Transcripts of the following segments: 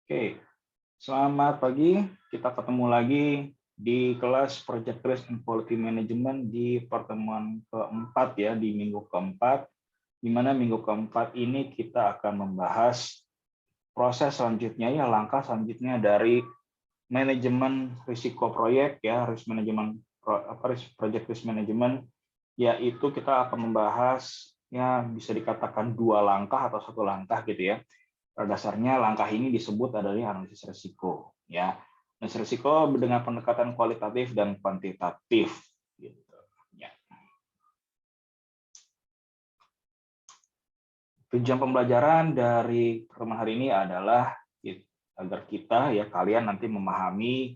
Oke, selamat pagi. Kita ketemu lagi di kelas Project Risk and Quality Management di pertemuan keempat ya, di minggu keempat, di mana minggu keempat ini kita akan membahas proses selanjutnya ya, langkah selanjutnya dari manajemen risiko proyek ya, risk management project risk management, yaitu kita akan membahas ya bisa dikatakan dua langkah atau satu langkah gitu ya. Pada dasarnya langkah ini disebut adalah analisis risiko. Ya, analisis risiko dengan pendekatan kualitatif dan kuantitatif. Gitu. Ya. Tujuan pembelajaran dari pertemuan hari ini adalah agar kita ya kalian nanti memahami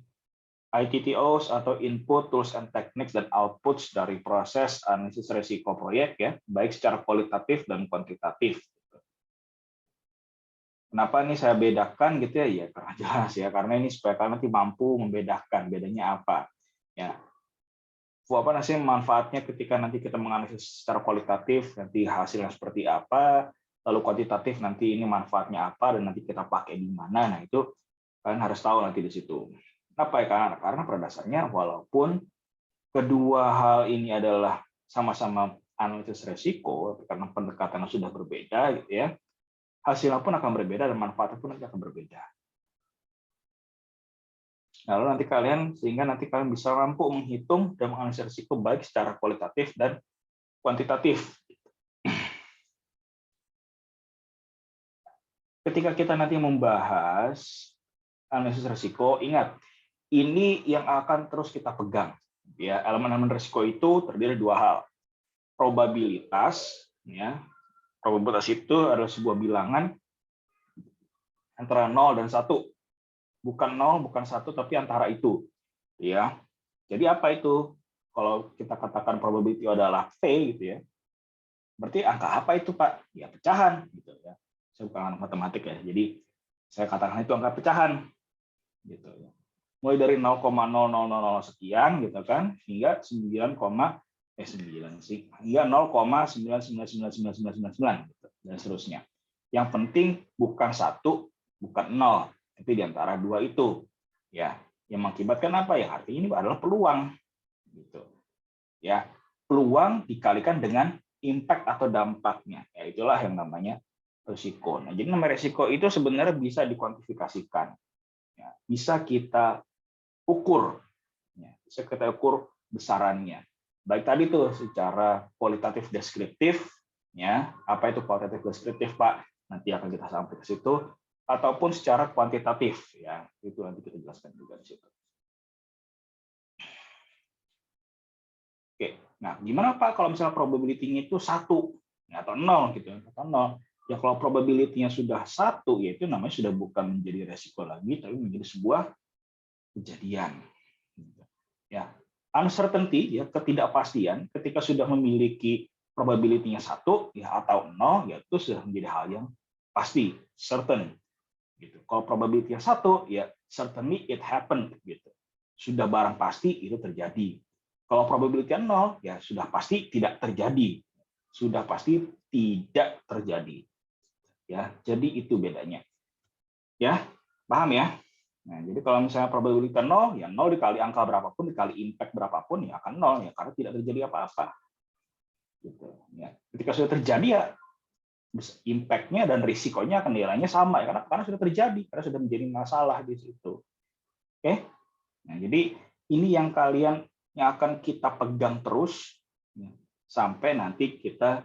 ITTOs atau input, tools and techniques dan outputs dari proses analisis risiko proyek ya, baik secara kualitatif dan kuantitatif. Kenapa ini saya bedakan gitu ya? Ya karena jelas ya, karena ini supaya kalian nanti mampu membedakan bedanya apa. Ya, apa sih manfaatnya ketika nanti kita menganalisis secara kualitatif, nanti hasilnya seperti apa, lalu kuantitatif nanti ini manfaatnya apa dan nanti kita pakai di mana. Nah itu kalian harus tahu nanti di situ. Kenapa ya? Karena pada dasarnya walaupun kedua hal ini adalah sama-sama analisis resiko, karena pendekatannya sudah berbeda gitu ya, hasilnya pun akan berbeda dan manfaatnya pun akan berbeda. Lalu nanti kalian bisa mampu menghitung dan menganalisis risiko baik secara kualitatif dan kuantitatif. Ketika kita nanti membahas analisis risiko, ingat ini yang akan terus kita pegang. Ya, elemen-elemen risiko itu terdiri dua hal. Probabilitas, ya. Probabilitas itu adalah sebuah bilangan antara 0 dan 1. Bukan 0, bukan 1, tapi antara itu. Ya. Jadi apa itu? Kalau kita katakan probability adalah P gitu ya. Berarti angka apa itu, Pak? Ya pecahan gitu ya. Saya bukan anak matematik ya. Jadi saya katakan itu angka pecahan gitu ya. Mulai dari 0,0000 sekian gitu kan hingga 0,9999999 gitu, dan seterusnya. Yang penting bukan 1, bukan 0, tapi di antara dua itu. Ya, yang mengakibatkan apa ya? Artinya ini adalah peluang gitu. Ya, peluang dikalikan dengan impact atau dampaknya. Ya, itulah yang namanya risiko. Nah, jadi namanya risiko itu sebenarnya bisa dikuantifikasikan. Ya, bisa kita ukur. Ya, bisa kita ukur besarannya. Baik tadi tuh secara kualitatif deskriptif, ya apa itu kualitatif deskriptif Pak? Nanti akan kita sampai ke situ. Ataupun secara kuantitatif, ya itu nanti kita jelaskan juga di situ. Oke, nah gimana Pak kalau misalnya probability-nya itu 1 atau 0 gitu atau 0? Ya kalau probability-nya sudah 1, ya itu namanya sudah bukan menjadi resiko lagi, tapi menjadi sebuah kejadian. Ya, uncertainty ya ketidakpastian ketika sudah memiliki probability-nya 1 ya atau 0 ya itu sudah menjadi hal yang pasti, certain gitu. Kalau probability-nya 1 ya certainly it happened gitu. Sudah barang pasti itu terjadi. Kalau probability-nya 0 ya sudah pasti tidak terjadi. Sudah pasti tidak terjadi. Ya, jadi itu bedanya. Ya, paham ya? Nah, jadi kalau misalnya probability 0, ya 0 dikali angka berapapun, dikali impact berapapun, ya akan 0, ya, karena tidak terjadi apa-apa. Gitu, ya. Ketika sudah terjadi, ya impact-nya dan risikonya akan nilainya sama, ya, karena sudah terjadi, karena sudah menjadi masalah di situ. Oke? Nah, jadi ini yang akan kita pegang terus, ya, sampai nanti kita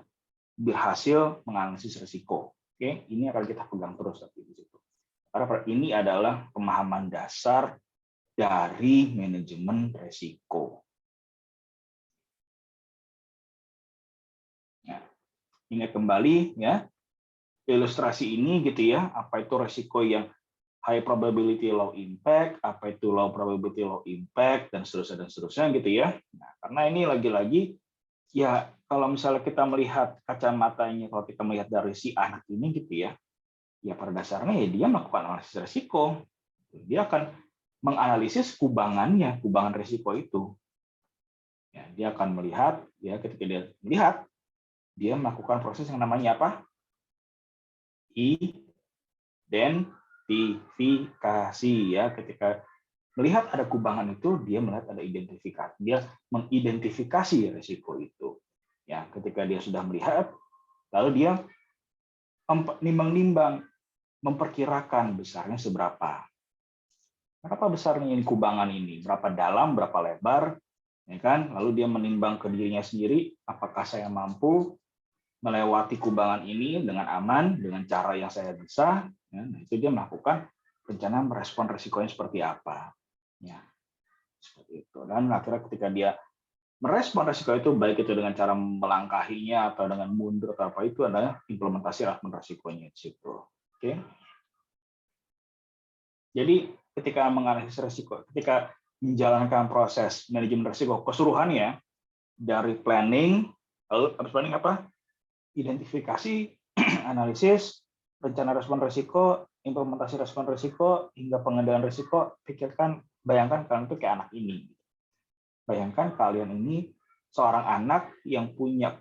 berhasil menganalisis risiko. Oke? Ini akan kita pegang terus di situ. Karena ini adalah pemahaman dasar dari manajemen risiko. Nah, ingat kembali ya ilustrasi ini gitu ya, apa itu risiko yang high probability low impact, apa itu low probability low impact dan seterusnya gitu ya. Nah, karena ini lagi-lagi ya kalau misalnya kita melihat kacamatanya, kalau kita melihat dari si anak ini gitu ya, ya pada dasarnya ya dia melakukan analisis risiko. Dia akan menganalisis kubangannya, kubangan risiko itu. Ya, dia akan melihat, ya ketika dia melihat, dia melakukan proses yang namanya apa? Identify. identifikasi ya. Ketika melihat ada kubangan itu, dia melihat ada identifikasi, dia mengidentifikasi risiko itu. Ya, ketika dia sudah melihat, lalu dia nimbang-nimbang, memperkirakan besarnya seberapa. Berapa besarnya ini kubangan ini? Berapa dalam, berapa lebar? Ya kan? Lalu dia menimbang ke dirinya sendiri, apakah saya mampu melewati kubangan ini dengan aman, dengan cara yang saya bisa. Ya, nah itu dia melakukan rencana merespon risikonya seperti apa. Ya, seperti itu. Dan akhirnya ketika dia merespon risiko itu, baik itu dengan cara melangkahinya atau dengan mundur atau apa, itu adalah implementasi respon risikonya di situ. Oke. Jadi ketika menganalisis risiko, ketika menjalankan proses manajemen risiko keseluruhannya dari planning, lalu habis planning apa? Identifikasi, analisis, rencana respon risiko, implementasi respon risiko, hingga pengendalian risiko. Pikirkan, bayangkan kalian itu kayak anak ini. Bayangkan kalian ini seorang anak yang punya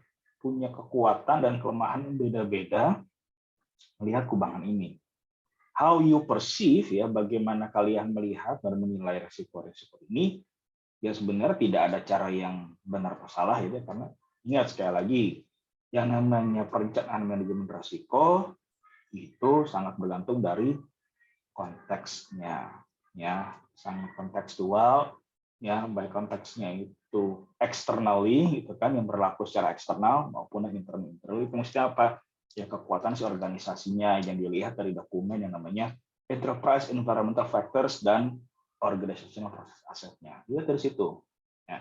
kekuatan dan kelemahan yang beda-beda melihat kubangan ini. How you perceive, ya, bagaimana kalian melihat dan menilai risiko-risiko ini, ya sebenarnya tidak ada cara yang benar atau salah, ya, karena ingat sekali lagi, yang namanya perencanaan manajemen risiko itu sangat bergantung dari konteksnya, ya, sangat kontekstual, ya, baik konteksnya itu externally, gitu kan, yang berlaku secara eksternal maupun yang internal. Itu maksudnya apa? Ya, kekuatan si organisasinya yang dilihat dari dokumen yang namanya Enterprise Environmental Factors dan Organizational Process Assetnya. Lihat dari situ. Ya.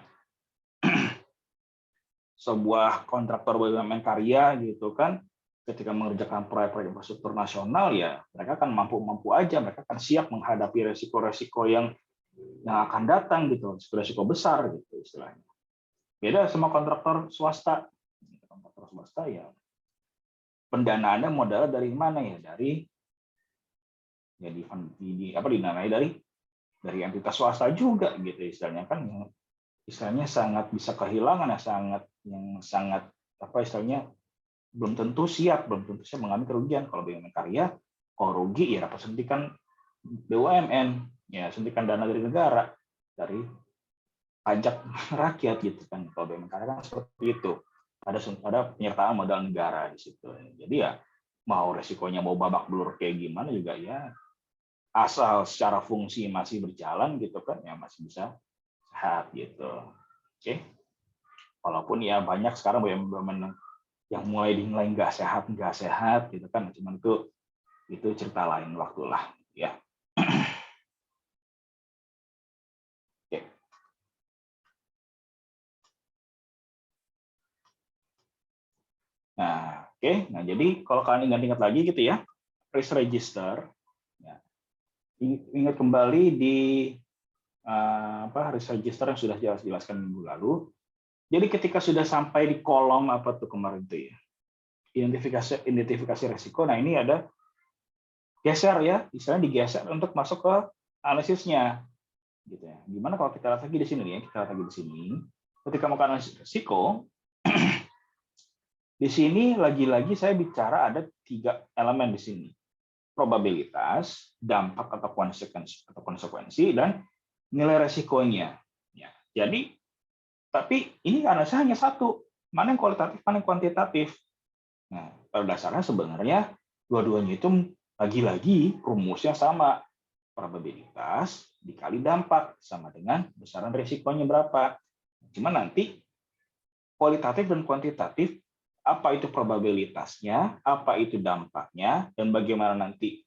Sebuah kontraktor BUMN karya gitu kan, ketika mengerjakan proyek-proyek infrastruktur nasional, ya mereka akan mampu aja, mereka akan siap menghadapi resiko-resiko yang akan datang gitu, resiko besar gitu istilahnya. Beda sama kontraktor swasta. Kontraktor swasta ya pendanaannya modal dari mana ya? Dari ya didanai dari entitas swasta juga gitu istilahnya kan, yang istilahnya sangat bisa kehilangan, yang sangat apa istilahnya belum tentu siap mengalami kerugian. Kalau BUMN karya, kalau rugi ya dapat suntikan BUMN, ya suntikan dana dari negara, dari pajak rakyat gitu kan. Kalau BUMN karya kan seperti itu, ada penyertaan modal negara di situ. Jadi ya mau resikonya mau babak belur kayak gimana juga ya, asal secara fungsi masih berjalan gitu kan, ya masih bisa sehat gitu. Oke. Walaupun ya banyak sekarang BUMN yang mulai dinilai nggak sehat gitu kan, cuman itu cerita lain waktu lah ya. Oke. Nah jadi kalau kalian ingat lagi gitu ya, risk register, ya, ingat kembali di risk register yang sudah jelaskan minggu lalu. Jadi ketika sudah sampai di kolom apa tuh kemarin tuh ya, identifikasi risiko. Nah ini ada geser ya, istilahnya digeser untuk masuk ke analisisnya, gitu ya. Gimana kalau kita lihat lagi di sini ya, kita lihat lagi di sini. Ketika mau analisis risiko, di sini lagi-lagi saya bicara ada 3 elemen di sini: probabilitas, dampak atau konsekuensi, dan nilai risikonya. Ya, jadi tapi ini analisis hanya satu, mana yang kualitatif, mana yang kuantitatif. Nah, pada dasarnya sebenarnya dua-duanya itu lagi-lagi rumusnya sama. Probabilitas dikali dampak sama dengan besaran risikonya berapa. Cuma nanti kualitatif dan kuantitatif, apa itu probabilitasnya, apa itu dampaknya, dan bagaimana nanti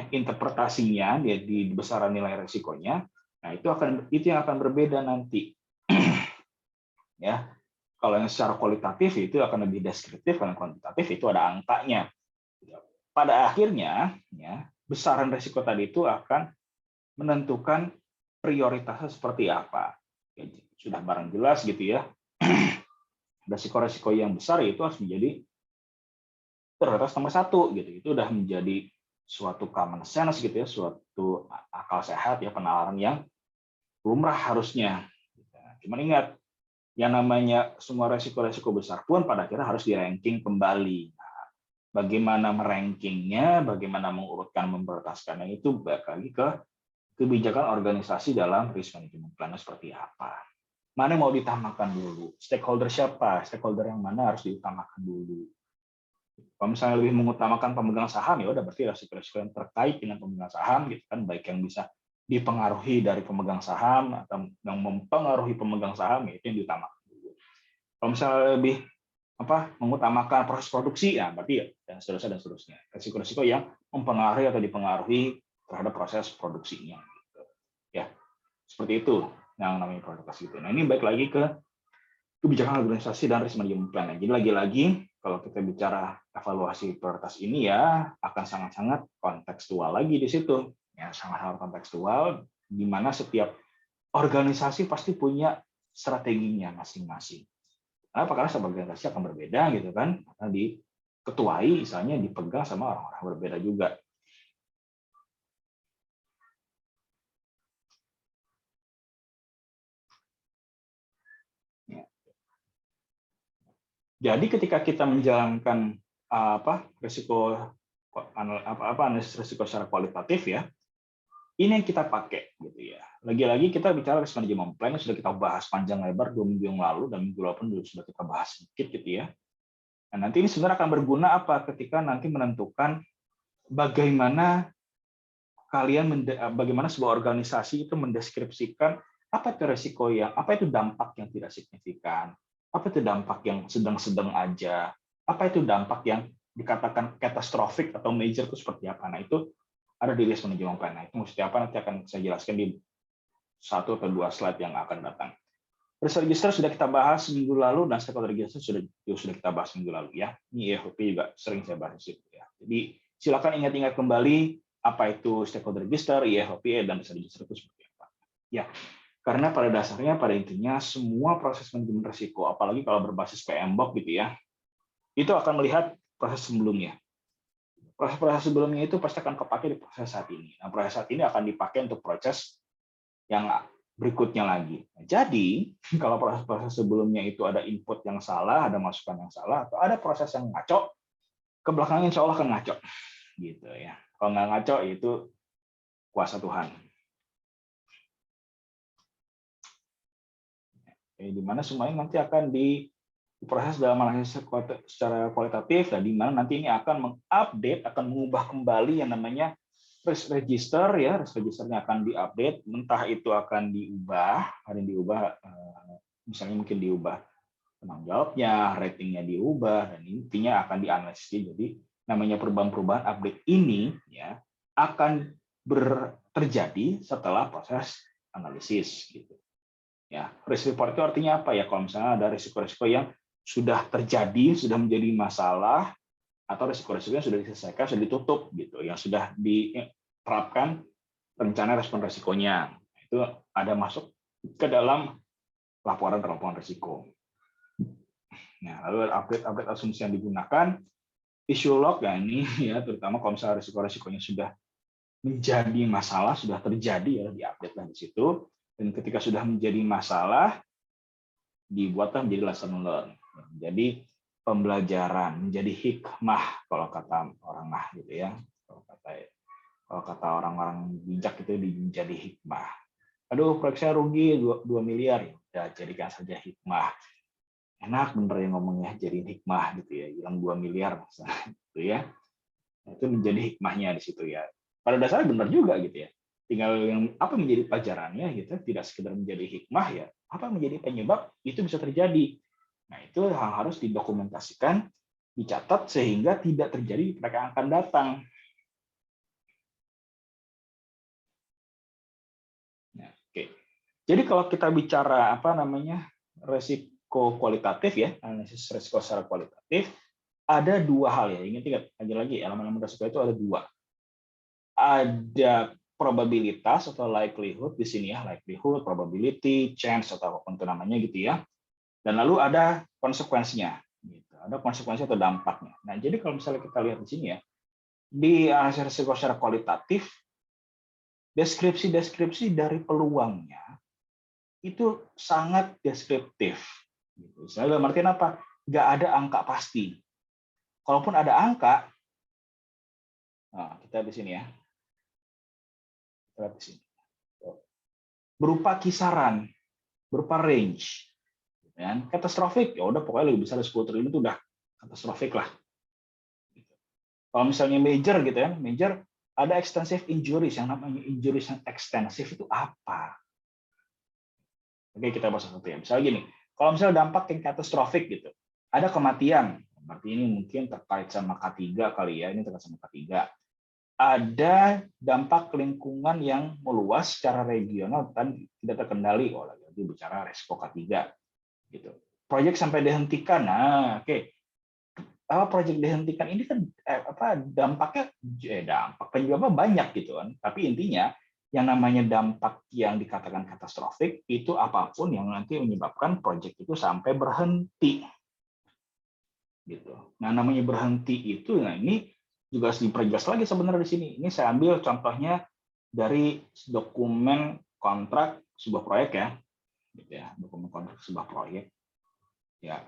interpretasinya di besaran nilai risikonya. Nah, itu yang akan berbeda nanti. Ya. Kalau yang secara kualitatif itu akan lebih deskriptif, kalau kuantitatif itu ada angkanya. Pada akhirnya, ya, besaran risiko tadi itu akan menentukan prioritasnya seperti apa. Ya, sudah barang jelas gitu ya. Risiko-risiko yang besar itu harus menjadi prioritas nomor 1 gitu. Itu udah menjadi suatu common sense gitu ya, suatu akal sehat ya, penalaran yang lumrah harusnya. Cuman ingat, yang namanya semua resiko-resiko besar pun pada akhirnya harus di-ranking kembali. Nah, Bagaimana merankingnya, bagaimana mengurutkan, memprioritaskannya, itu balik lagi ke kebijakan organisasi dalam risk management plan seperti apa. Mana yang mau ditamakan dulu? Stakeholder siapa? Stakeholder yang mana harus diutamakan dulu? Kalau misalnya lebih mengutamakan pemegang saham, ya udah berarti resiko-resiko yang terkait dengan pemegang saham, gitu kan, baik yang bisa dipengaruhi dari pemegang saham atau yang mempengaruhi pemegang saham, ya itu yang diutamakan dulu. Kalau misalnya lebih mengutamakan proses produksi, ya berarti ya dan seterusnya dan seterusnya. Resiko-resiko yang mempengaruhi atau dipengaruhi terhadap proses produksinya. Gitu. Ya, seperti itu yang namanya prioritas itu. Nah, ini balik lagi ke kebijakan organisasi dan risk management plan. Jadi lagi-lagi kalau kita bicara evaluasi prioritas ini ya akan sangat-sangat kontekstual lagi di situ. Ya, sangat-sangat kontekstual di mana setiap organisasi pasti punya strateginya masing-masing. Kenapa? Karena setiap organisasi akan berbeda gitu kan. Karena diketuai misalnya dipegang sama orang-orang berbeda juga. Jadi ketika kita menjalankan analisis risiko secara kualitatif ya, ini yang kita pakai gitu ya. Lagi-lagi kita bicara risk management plan yang sudah kita bahas panjang lebar 2 minggu yang lalu dan minggu lalu pun sudah kita bahas sedikit gitu ya. Nah, nanti ini sebenarnya akan berguna apa ketika nanti menentukan bagaimana bagaimana sebuah organisasi itu mendeskripsikan apa itu risiko apa itu dampak yang tidak signifikan, apa itu dampak yang sedang-sedang aja, apa itu dampak yang dikatakan katastrofik atau major itu seperti apa. Nah, itu ada di risk management plan. Nah, itu maksudnya apa nanti akan saya jelaskan di 1 atau 2 slide yang akan datang. Risk register sudah kita bahas minggu lalu dan stakeholder register sudah kita bahas minggu lalu ya. Ini EHP juga sering saya bahas itu ya. Jadi silakan ingat-ingat kembali apa itu stakeholder register, IHP, dan risk register itu seperti apa. Ya, karena pada dasarnya, pada intinya, semua proses manajemen risiko, apalagi kalau berbasis PMBOK gitu ya, itu akan melihat proses sebelumnya. Proses-proses sebelumnya itu pasti akan kepakai di proses saat ini. Nah, proses saat ini akan dipakai untuk proses yang berikutnya lagi. Jadi, kalau proses-proses sebelumnya itu ada input yang salah, ada masukan yang salah, atau ada proses yang ngaco, ke belakangnya insya Allah akan ngaco. Gitu ya. Kalau nggak ngaco, itu kuasa Tuhan. Di mana semuanya nanti akan diproses dalam analisis secara kualitatif, dan di mana nanti ini akan mengupdate, akan mengubah kembali yang namanya risk register ya, risk registernya akan diupdate, entah itu akan diubah, ada yang diubah, misalnya mungkin diubah penanggung jawabnya, ratingnya diubah, dan intinya akan dianalisis. Jadi namanya perubahan-perubahan update ini ya akan terjadi setelah proses analisis gitu. Ya, risk report itu artinya apa ya? Kalau misalnya ada risiko-risiko yang sudah terjadi, sudah menjadi masalah, atau risiko-risiko yang sudah diselesaikan, sudah ditutup gitu, yang sudah diterapkan rencana respon risikonya, itu ada masuk ke dalam laporan risiko. Nah, lalu update asumsi yang digunakan, issue log ya ini ya, terutama kalau misalnya risiko-risikonya sudah menjadi masalah, sudah terjadi ya diupdate lah di situ. Dan ketika sudah menjadi masalah, dibuatlah menjadi lesson learn. Jadi pembelajaran, menjadi hikmah kalau kata orang gitu ya. Kalau kata orang-orang bijak itu menjadi hikmah. Aduh, proyek saya rugi 2 miliar, ya jadikan saja hikmah. Enak bener yang ngomongnya, jadi hikmah gitu ya, hilang 2 miliar gitu ya. Itu menjadi hikmahnya di situ ya. Pada dasarnya benar juga gitu ya. Tinggal yang apa menjadi pelajarannya gitu, tidak sekedar menjadi hikmah ya, apa menjadi penyebab itu bisa terjadi. Nah, itu yang harus didokumentasikan, dicatat sehingga tidak terjadi di mereka yang akan datang. Nah, oke. Jadi kalau kita bicara resiko kualitatif ya, analisis resiko secara kualitatif, ada 2 hal ya. Ingat lagi elemen-elemen resiko itu ada 2. Ada probabilitas atau likelihood di sini ya, likelihood, probability, chance atau apapun itu namanya gitu ya. Dan lalu ada konsekuensinya, gitu. Ada konsekuensi atau dampaknya. Nah, jadi kalau misalnya kita lihat di sini ya, di analisis risiko secara kualitatif, deskripsi dari peluangnya itu sangat deskriptif. Gitu. Dalam artian apa? Nggak ada angka pasti. kalaupun ada angka, nah, kita di sini ya, kita lihat di sini, berupa kisaran, berupa range, kan? Katastrofik, ya udah pokoknya lebih besar dari 10 triliun itu udah katastrofik lah. Kalau misalnya major gitu ya, major ada extensive injuries, yang namanya injuries yang extensive itu apa? Oke, kita bahas satu ya. Misalnya gini, kalau misalnya dampak yang katastrofik gitu, ada kematian, berarti ini mungkin terkait sama K3 kali ya, ini terkait sama K3. Ada dampak lingkungan yang meluas secara regional dan tidak terkendali, oh lagi bicara resiko K3 gitu. Proyek sampai dihentikan, nah oke. Proyek dihentikan ini kan dampaknya penyebabnya banyak gitu kan, tapi intinya yang namanya dampak yang dikatakan katastrofik itu apapun yang nanti menyebabkan proyek itu sampai berhenti gitu. Nah, namanya berhenti itu, nah ini juga harus diperjelas lagi sebenarnya di sini. Ini saya ambil contohnya dari dokumen kontrak sebuah proyek ya, gitu ya, dokumen kontrak sebuah proyek. Ya,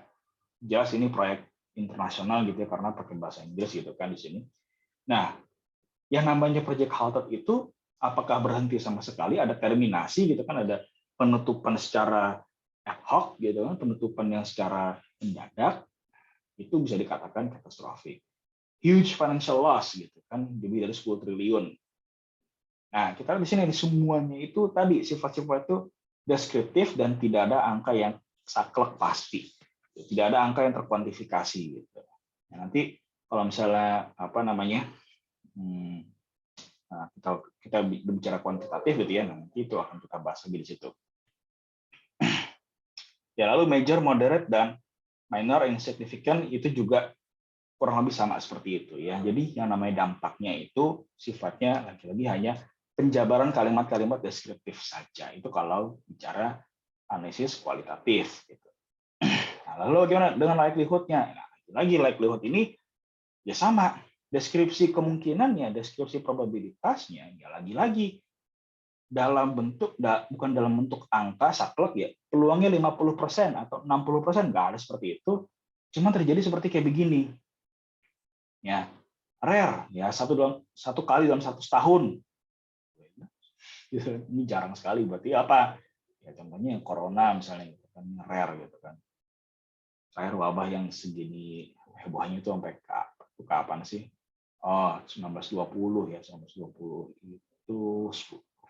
jelas ini proyek internasional gitu ya, karena pakai bahasa Inggris gitu kan di sini. Nah, yang namanya project halted itu apakah berhenti sama sekali, ada terminasi gitu kan, ada penutupan secara ad hoc gitu kan, penutupan yang secara mendadak, itu bisa dikatakan katastrofik. Huge financial loss gitu kan, lebih dari 10 triliun. Nah, kita lihat di sini semuanya itu tadi sifat-sifat itu deskriptif dan tidak ada angka yang saklek pasti. Tidak ada angka yang terkuantifikasi gitu. Nah, nanti kalau misalnya kita bicara kuantitatif gitu ya, nanti itu akan kita bahas lagi di situ. Ya, lalu major, moderate, dan minor insignificant itu juga kurang lebih sama seperti itu ya. Jadi yang namanya dampaknya itu sifatnya lagi-lagi hanya penjabaran kalimat-kalimat deskriptif saja. Itu kalau bicara analisis kualitatif. Gitu. Nah, lalu bagaimana dengan likelihood-nya? Nah, lagi likelihood ini ya sama. Deskripsi kemungkinannya, deskripsi probabilitasnya, ya lagi-lagi dalam bentuk, bukan dalam bentuk angka saklek ya, peluangnya 50% atau 60%, nggak ada seperti itu. Cuma terjadi seperti kayak begini. Ya, rare, ya satu kali dalam 100 tahun. Ini jarang sekali, berarti apa? Ya contohnya corona misalnya, kan rare gitu kan. Terakhir wabah yang segini hebohnya itu sampai kapan sih? Oh, 1920 ya, 1920 itu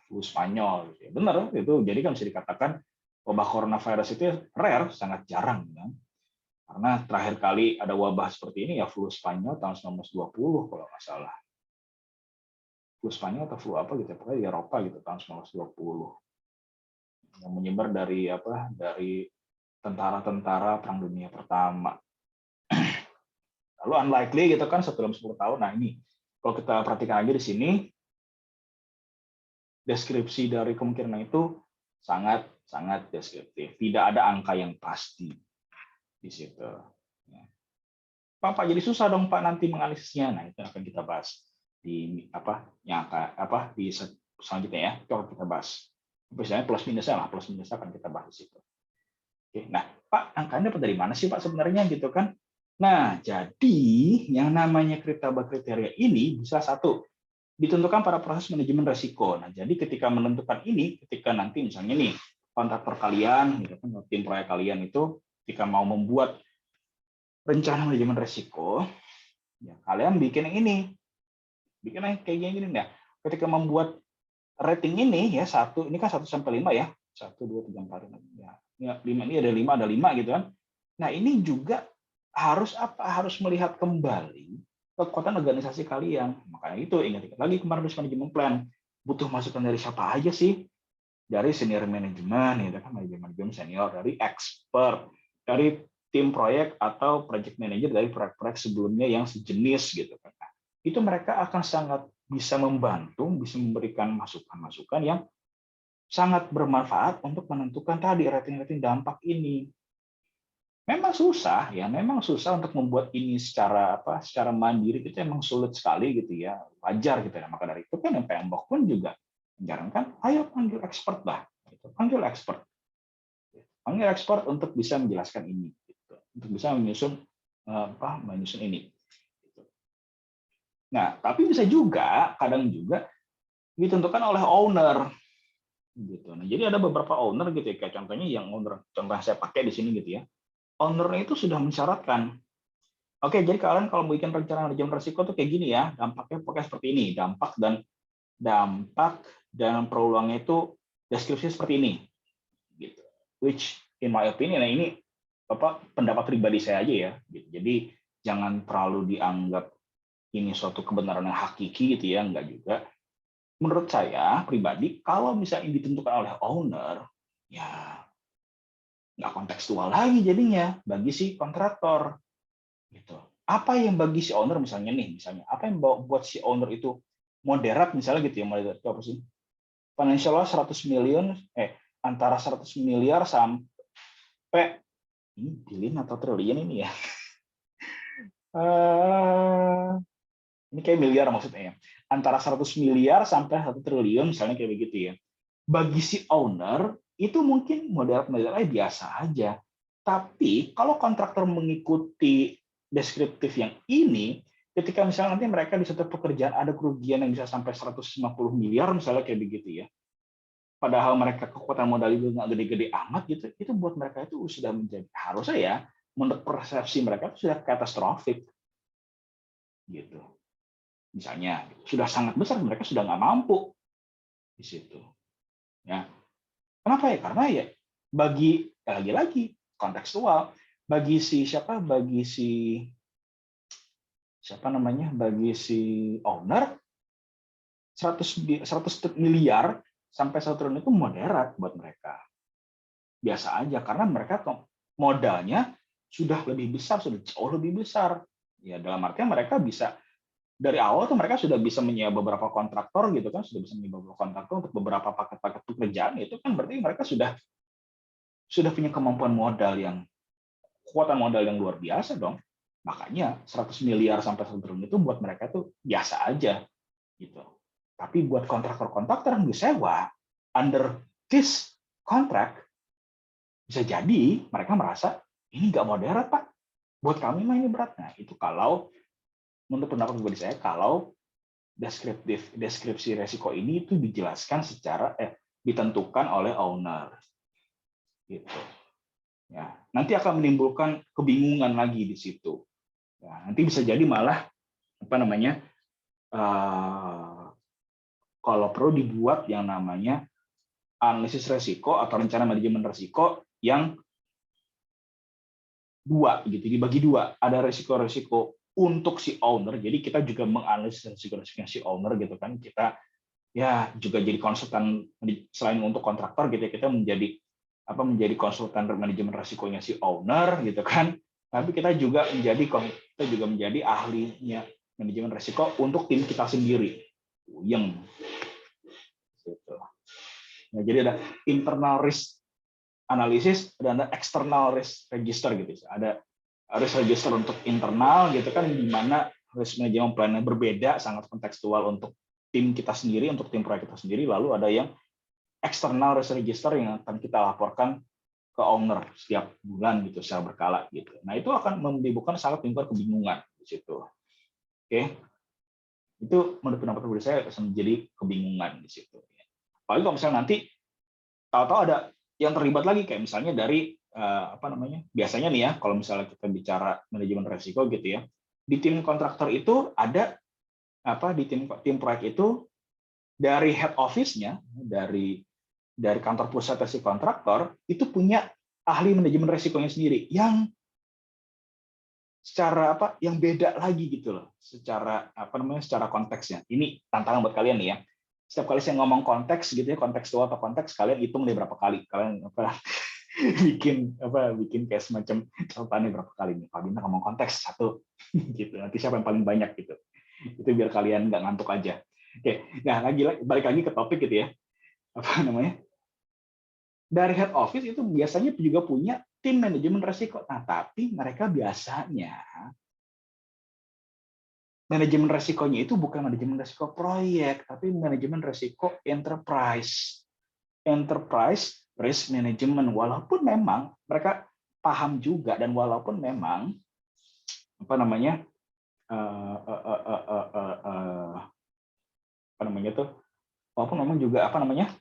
flu Spanyol gitu ya. Benar itu. Jadi kan bisa dikatakan wabah coronavirus itu rare, sangat jarang kan. Karena terakhir kali ada wabah seperti ini ya flu Spanyol tahun 1920 kalau nggak salah. Flu Spanyol atau flu apa gitu, pokoknya di Eropa gitu tahun 1920. Yang menyebar dari tentara-tentara Perang Dunia Pertama. Lalu unlikely gitu kan 1 dalam 10 tahun. Nah ini kalau kita perhatikan lagi di sini, deskripsi dari kemungkinan itu sangat deskriptif. Tidak ada angka yang pasti di situ. Pak, jadi susah dong Pak nanti menganalisisnya. Nah itu akan kita bahas di di selanjutnya ya. Itu akan kita bahas. Misalnya plus minusnya akan kita bahas di situ. Oke, nah Pak, angkanya dari mana sih Pak sebenarnya gitu kan? Nah, jadi yang namanya kriteria ini bisa satu, ditentukan pada proses manajemen risiko. Nah, jadi ketika menentukan ini, ketika nanti misalnya nih kontraktor kalian, gitu kan, tim proyek kalian itu ketika mau membuat rencana manajemen risiko, ya kalian bikin yang ini, bikin yang kayak gini ya. Ketika membuat rating ini ya ini kan 1 sampai 5 ya, 1, 2, 3, 4, 5 ya, 5 ini ada 5 gitu kan. Nah ini juga harus melihat kembali kekuatan organisasi kalian. Makanya itu ingat lagi kemarin risk management plan, butuh masukan dari siapa aja sih? Dari senior manajemen, ya kan manajemen senior, dari expert, dari tim proyek atau project manager dari proyek-proyek sebelumnya yang sejenis gitu kan. Nah, itu mereka akan sangat bisa membantu, bisa memberikan masukan-masukan yang sangat bermanfaat untuk menentukan tadi rating-rating dampak ini. Memang susah ya, memang susah untuk membuat ini secara mandiri, itu emang sulit sekali gitu ya, wajar gitu ya. Maka dari itu kan yang PMBOK pun juga menyarankan, ayo panggil expert lah, panggil expert untuk bisa menjelaskan ini, gitu. Untuk bisa menyusun ini. Nah, tapi bisa juga, kadang juga ditentukan oleh owner gitu. Nah, jadi ada beberapa owner gitu ya, kayak contohnya yang owner contoh yang saya pakai di sini gitu ya. Ownernya itu sudah mensyaratkan, oke, jadi kalian kalau bikin rencana manajemen risiko tuh kayak gini ya, dampaknya pokoknya seperti ini, dampak dan peluangnya itu deskripsi seperti ini gitu. Which in my opinion, nah ini pendapat pribadi saya aja ya gitu. Jadi jangan terlalu dianggap ini suatu kebenaran yang hakiki gitu ya, enggak juga. Menurut saya pribadi, kalau misalnya ditentukan oleh owner, ya nggak kontekstual lagi jadinya bagi si kontraktor gitu. Apa yang bagi si owner misalnya nih, misalnya apa yang buat si owner itu moderat misalnya gitu ya, moderat itu apa sih? Financial loss 100 million, antara 100 miliar sampai ini billion atau triliun ini ya. Ini kayak miliar maksudnya ya. Antara 100 miliar sampai 1 triliun misalnya kayak begitu ya. Bagi si owner itu mungkin moderat-moderat biasa aja. Tapi kalau kontraktor mengikuti deskriptif yang ini, ketika misalnya nanti mereka di satu pekerjaan ada kerugian yang bisa sampai 150 miliar misalnya kayak begitu ya. Padahal mereka kekuatan modal itu nggak gede-gede amat gitu, itu buat mereka itu sudah menjadi, harusnya ya, menurut persepsi mereka itu sudah katastrofik gitu. Misalnya sudah sangat besar, mereka sudah nggak mampu di situ. Ya, kenapa ya? Karena ya bagi lagi-lagi kontekstual bagi si siapa namanya, bagi si owner 100 miliar sampai 1 triliun itu moderat buat mereka. Biasa aja karena mereka modalnya sudah lebih besar, sudah jauh lebih besar. Ya dalam artian mereka bisa dari awal tuh mereka sudah bisa menyewa beberapa kontraktor gitu kan, sudah bisa menyewa beberapa kontraktor untuk beberapa paket-paket pekerjaan, itu kan berarti mereka sudah punya kemampuan modal yang kekuatan modal yang luar biasa dong. Makanya 100 miliar sampai 1 triliun itu buat mereka itu biasa aja gitu. Tapi buat kontraktor-kontraktor yang disewa under this contract, bisa jadi mereka merasa ini nggak moderat Pak. Buat kami mah ini berat. Nah itu kalau menurut pendapat pribadi saya, kalau deskripsi resiko ini itu dijelaskan secara ditentukan oleh owner gitu. Ya, nanti akan menimbulkan kebingungan lagi di situ. Ya, nanti bisa jadi malah apa namanya, kalau perlu dibuat yang namanya analisis resiko atau rencana manajemen resiko yang dua gitu, dibagi dua. Ada resiko-resiko untuk si owner, jadi kita juga menganalisis resiko-resikonya si owner gitu kan. Kita ya juga jadi konsultan selain untuk kontraktor gitu ya, kita menjadi konsultan manajemen resikonya si owner gitu kan. Tapi kita juga menjadi ahlinya manajemen resiko untuk tim kita sendiri. Yang gitu. Nah, jadi ada internal risk analysis dan ada external risk register gitu. Ada risk register untuk internal gitu kan, di mana risk management plan-nya berbeda, sangat kontekstual untuk tim kita sendiri, untuk tim proyek kita sendiri. Lalu ada yang external risk register yang akan kita laporkan ke owner setiap bulan gitu, secara berkala gitu. Nah itu akan menimbulkan kebingungan di situ. Oke, itu menurut pendapat pribadi saya akan menjadi kebingungan di situ. Apalagi kalau misalnya nanti tahu-tahu ada yang terlibat lagi, kayak misalnya dari biasanya nih ya, kalau misalnya kita bicara manajemen risiko gitu ya, di tim kontraktor itu ada di tim proyek itu dari head office-nya, dari kantor pusat si kontraktor itu punya ahli manajemen risikonya sendiri yang secara yang beda lagi gitu loh, secara secara konteksnya. Ini tantangan buat kalian nih ya. Setiap kali saya ngomong konteks gitu ya, kontekstual atau konteks, kalian hitung nih berapa kali kalian bikin kayak semacam catatannya berapa kali nih. Pak Bintang ngomong konteks 1 gitu. Nanti siapa yang paling banyak gitu. Itu biar kalian nggak ngantuk aja. Oke, nah balik lagi ke topik gitu ya. Dari head office itu biasanya juga punya tim manajemen risiko. Nah, tapi mereka biasanya manajemen risikonya itu bukan manajemen risiko proyek, tapi manajemen risiko enterprise risk management. Walaupun memang mereka paham juga, dan walaupun memang apa namanya tuh, walaupun memang juga apa namanya,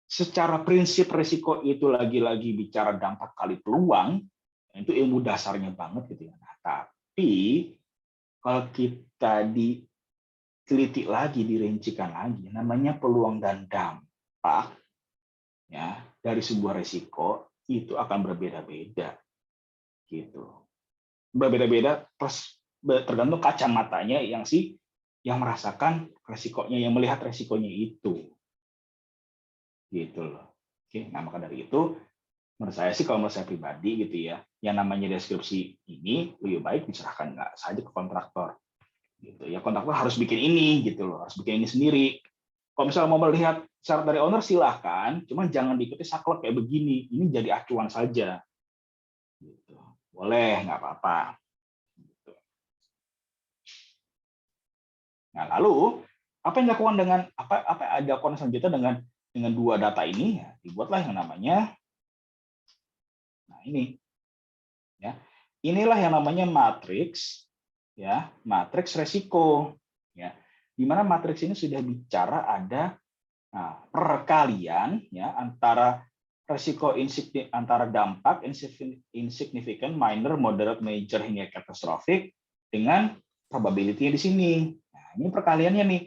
secara prinsip resiko itu lagi-lagi bicara dampak kali peluang, itu ilmu dasarnya banget gitu ya. Nah, tapi kalau kita diteliti lagi, dirincikan lagi, namanya peluang dan dampak ya dari sebuah resiko itu akan berbeda-beda gitu. Berbeda-beda plus tergantung kacamatanya yang merasakan resikonya, yang melihat resikonya itu. Gitu loh. Oke, nah maka dari itu menurut saya sih, kalau menurut saya pribadi gitu ya, yang namanya deskripsi ini lebih baik diserahkan nggak saja ke kontraktor gitu ya. Kontraktor harus bikin ini gitu loh, harus bikin ini sendiri. Kalau misalnya mau melihat syarat dari owner silahkan, cuman jangan diikuti saklek kayak begini, ini jadi acuan saja gitu. Boleh, nggak apa-apa gitu. Nah lalu apa yang dilakukan dengan apa yang dilakukan selanjutnya dengan dua data ini ya, dibuatlah yang namanya, nah ini ya, inilah yang namanya matriks ya, matriks resiko ya, di mana matriks ini sudah bicara ada perkalian ya antara resiko antara dampak insignificant, minor, moderate, major hingga catastrophic dengan probability-nya di sini. Nah, ini perkaliannya nih.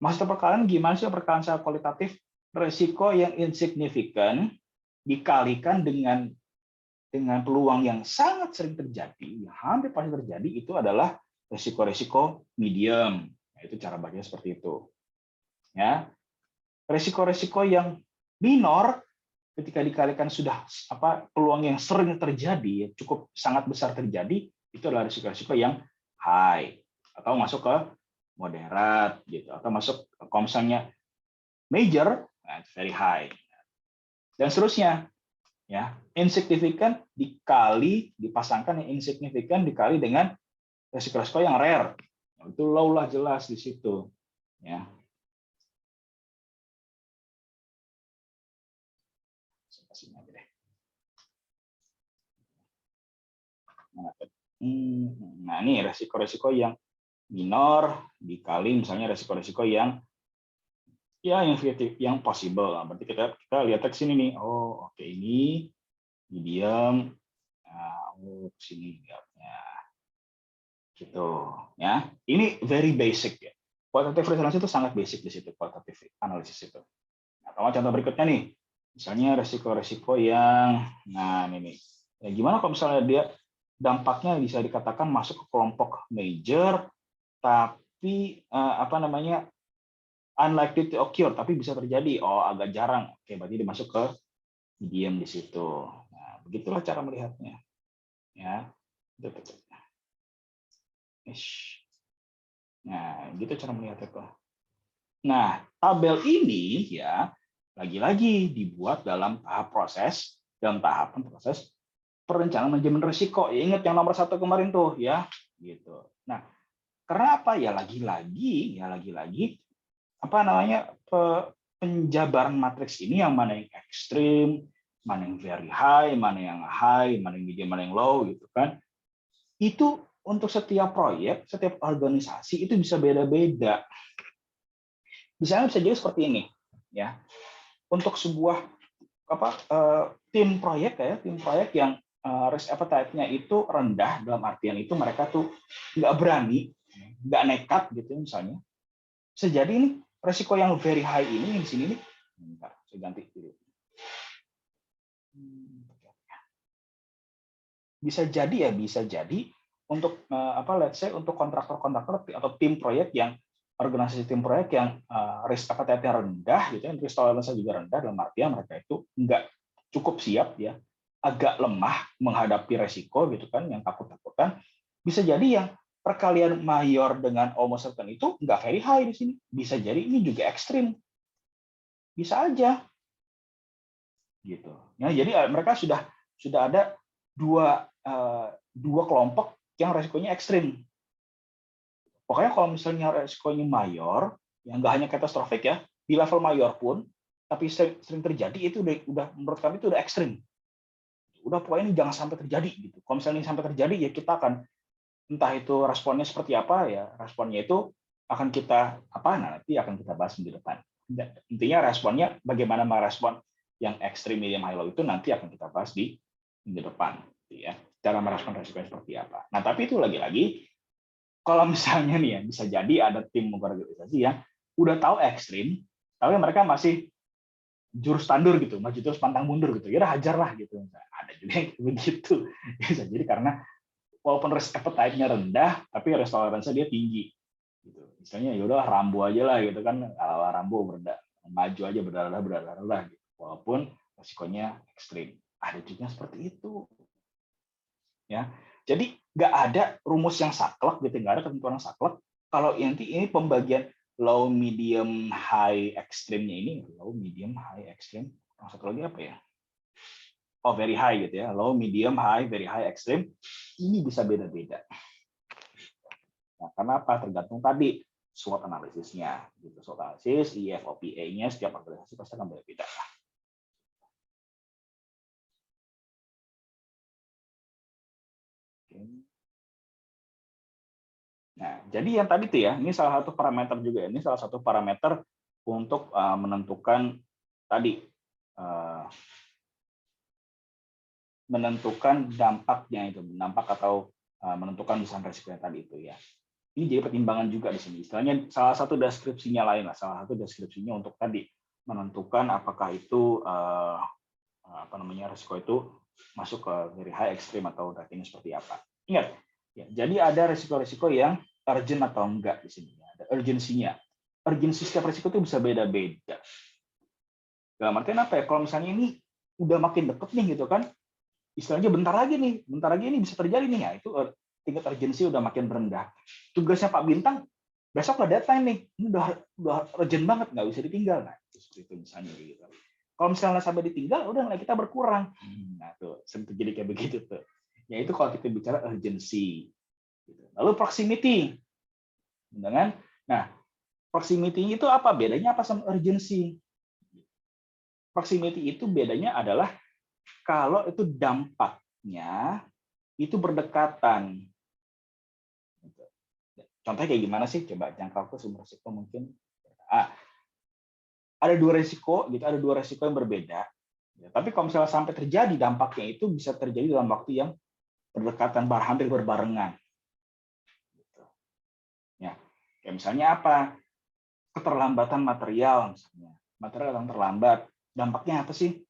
Maksud perkalian gimana sih perkalian secara kualitatif? Resiko yang insignificant dikalikan dengan peluang yang sangat sering terjadi, yang hampir pasti terjadi, itu adalah resiko-resiko medium. Nah, itu cara bacanya seperti itu. Ya, resiko-resiko yang minor ketika dikalikan sudah peluang yang sering terjadi, cukup sangat besar terjadi, itu adalah resiko-resiko yang high atau masuk ke moderate gitu, atau masuk kalau misalnya major, nah, very high dan seterusnya. Ya, insignificant dipasangkan yang insignificant dikali dengan resiko-resiko yang rare, itu low lah jelas di situ ya. Nah ini resiko-resiko yang minor dikali misalnya resiko-resiko yang yang possible. Nah, berarti kita lihat teks ini nih, oh oke, ini medium, nah, sini lihatnya gitu ya. Ini very basic ya, qualitative resilience itu sangat basic di situ, qualitative analysis itu. Nah, contoh berikutnya nih, misalnya resiko-resiko yang, nah ini nih, ya gimana kalau misalnya dia dampaknya bisa dikatakan masuk ke kelompok major, tapi apa namanya, unlikely to occur, tapi bisa terjadi, oh agak jarang, oke berarti dia masuk ke medium di situ. Nah, begitulah cara melihatnya ya. Nah gitu cara melihat itu. Nah tabel ini ya lagi-lagi dibuat dalam tahapan proses perencanaan manajemen risiko. Ya, ingat yang nomor 1 kemarin tuh ya gitu. Nah karena apa ya, lagi-lagi apa namanya, penjabaran matriks ini yang mana yang ekstrim, mana yang very high, mana yang medium, mana yang low gitu kan. Itu untuk setiap proyek, setiap organisasi itu bisa beda-beda. Misalnya bisa jadi seperti ini ya. Untuk sebuah tim proyek yang risk appetite-nya itu rendah, dalam artian itu mereka tuh nggak berani, nggak nekat gitu misalnya. Bisa jadi ini resiko yang very high ini di sini nih. Bentar, saya ganti dulu. Bisa jadi untuk let's say untuk kontraktor atau tim proyek yang organisasi tim proyek yang risk appetite-nya rendah gitu, risk tolerance-nya juga rendah, dalam artian mereka itu nggak cukup siap ya, agak lemah menghadapi resiko gitu kan, yang takut-takutan. Bisa jadi yang perkalian mayor dengan almost certain itu nggak very high di sini. Bisa jadi ini juga ekstrim. Bisa aja. Gitu. Ya, jadi mereka sudah ada dua kelompok yang resikonya ekstrim. Pokoknya kalau misalnya resikonya mayor, yang nggak hanya katastrofik ya, di level mayor pun, tapi sering terjadi, itu udah menurut kami itu udah ekstrim. Udah pokoknya ini jangan sampai terjadi gitu. Kalau misalnya ini sampai terjadi ya kita akan entah itu responnya seperti apa ya, responnya itu akan kita nanti akan kita bahas minggu depan. Intinya responnya bagaimana merespon yang ekstrim, medium, high, low itu nanti akan kita bahas di minggu depan, gitu ya. Cara merespon resikonya seperti apa. Nah, tapi itu lagi-lagi kalau misalnya nih ya bisa jadi ada tim organisasi yang udah tahu ekstrim, tapi mereka masih jurus tandur gitu, maju terus pantang mundur gitu. Ya udah hajar lah gitu. Nah, ada juga yang begitu. Bisa jadi karena walaupun risk appetite-nya rendah, tapi risk tolerance-nya dia tinggi. Gitu. Misalnya ya udah Rambo aja lah gitu kan, ala Rambo maju aja berdarah-darah gitu. Walaupun resikonya ekstrim. Ada juga seperti itu. Ya. Jadi nggak ada rumus yang saklek gitu, nggak ada ketentuan yang saklek. Kalau ini pembagian low, medium, high, ekstrimnya ini, low, medium, high, ekstrim. Yang satu lagi apa ya? Oh, very high gitu ya. Low, medium, high, very high, ekstrim. Ini bisa beda-beda. Nah, karena apa? Tergantung tadi SWOT analisisnya. Gitu. SWOT analisis, EFOPA-nya setiap organisasi pasti akan beda-beda. Nah, jadi yang tadi tuh ya, ini salah satu parameter juga. Ini salah satu parameter untuk menentukan tadi menentukan dampaknya itu, dampak atau menentukan besaran resikonya tadi itu ya. Ini jadi pertimbangan juga di sini. Istilahnya salah satu deskripsinya lain lah, salah satu deskripsinya untuk tadi menentukan apakah itu resiko itu masuk ke very high, ekstrim atau ratingnya seperti apa. Ingat, ya, jadi ada resiko-resiko yang urgent atau enggak di sini. Ada urgensinya. Urgensi setiap resiko itu bisa beda-beda. Dalam artian apa ya? Kalau misalnya ini udah makin deket nih gitu kan, istilahnya bentar lagi ini bisa terjadi nih ya, itu tingkat urgensi udah makin rendah. Tugasnya Pak Bintang besok lah deadline nih, ini udah urgent banget, nggak bisa ditinggal. Nah, seperti itu misalnya gitu. Kalau misalnya sampai ditinggal, udah nilai kita berkurang. Nah, tuh jadi kayak begitu tuh. Ya itu kalau kita bicara urgency. Lalu proximity, dengan nah proximity itu apa bedanya apa sama urgency? Proximity itu bedanya adalah kalau itu dampaknya itu berdekatan. Contohnya kayak gimana sih? Coba jangkauan sumber resiko mungkin. Ada dua resiko, gitu. Ada dua resiko yang berbeda. Ya, tapi kalau misalnya sampai terjadi dampaknya itu bisa terjadi dalam waktu yang berdekatan, hampir berbarengan. Gitu. Ya, kayak misalnya apa? Keterlambatan material, misalnya. Material yang terlambat. Dampaknya apa sih?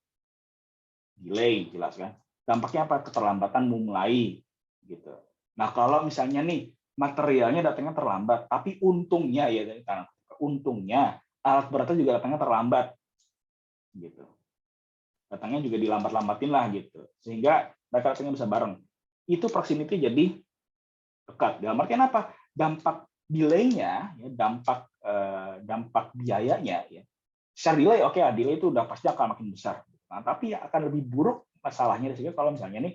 Delay, jelas kan? Dampaknya apa? Keterlambatan memulai. Gitu. Nah, kalau misalnya nih materialnya datangnya terlambat, tapi untungnya ya, untungnya alat beratnya juga datangnya terlambat, gitu. Datangnya juga dilambat-lambatin lah gitu, sehingga mereka datangnya bisa bareng. Itu proximity jadi dekat. Dalam artian apa? Dampak delay-nya, ya, dampak biayanya, ya. Secara delay, oke, delay itu udah pasti akan makin besar. Nah, tapi akan lebih buruk masalahnya di sini kalau misalnya nih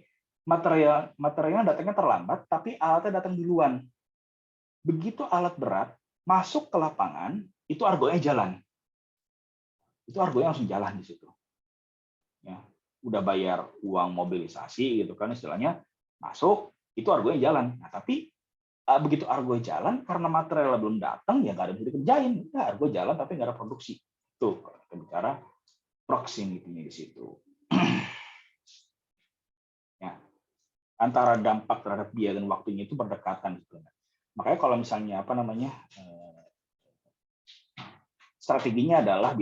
materialnya datangnya terlambat, tapi alatnya datang duluan. Begitu alat berat masuk ke lapangan, itu argonya jalan. Itu argonya langsung jalan di situ. Ya, udah bayar uang mobilisasi gitu kan istilahnya, masuk, itu argonya jalan. Nah, tapi begitu argo jalan, karena materialnya belum datang, ya nggak ada yang dikerjain. Ya, argo jalan tapi nggak ada produksi. Tuh, kalau kita bicara proximity-nya di situ. Ya, antara dampak terhadap biaya dan waktunya itu berdekatan. Makanya kalau misalnya strateginya adalah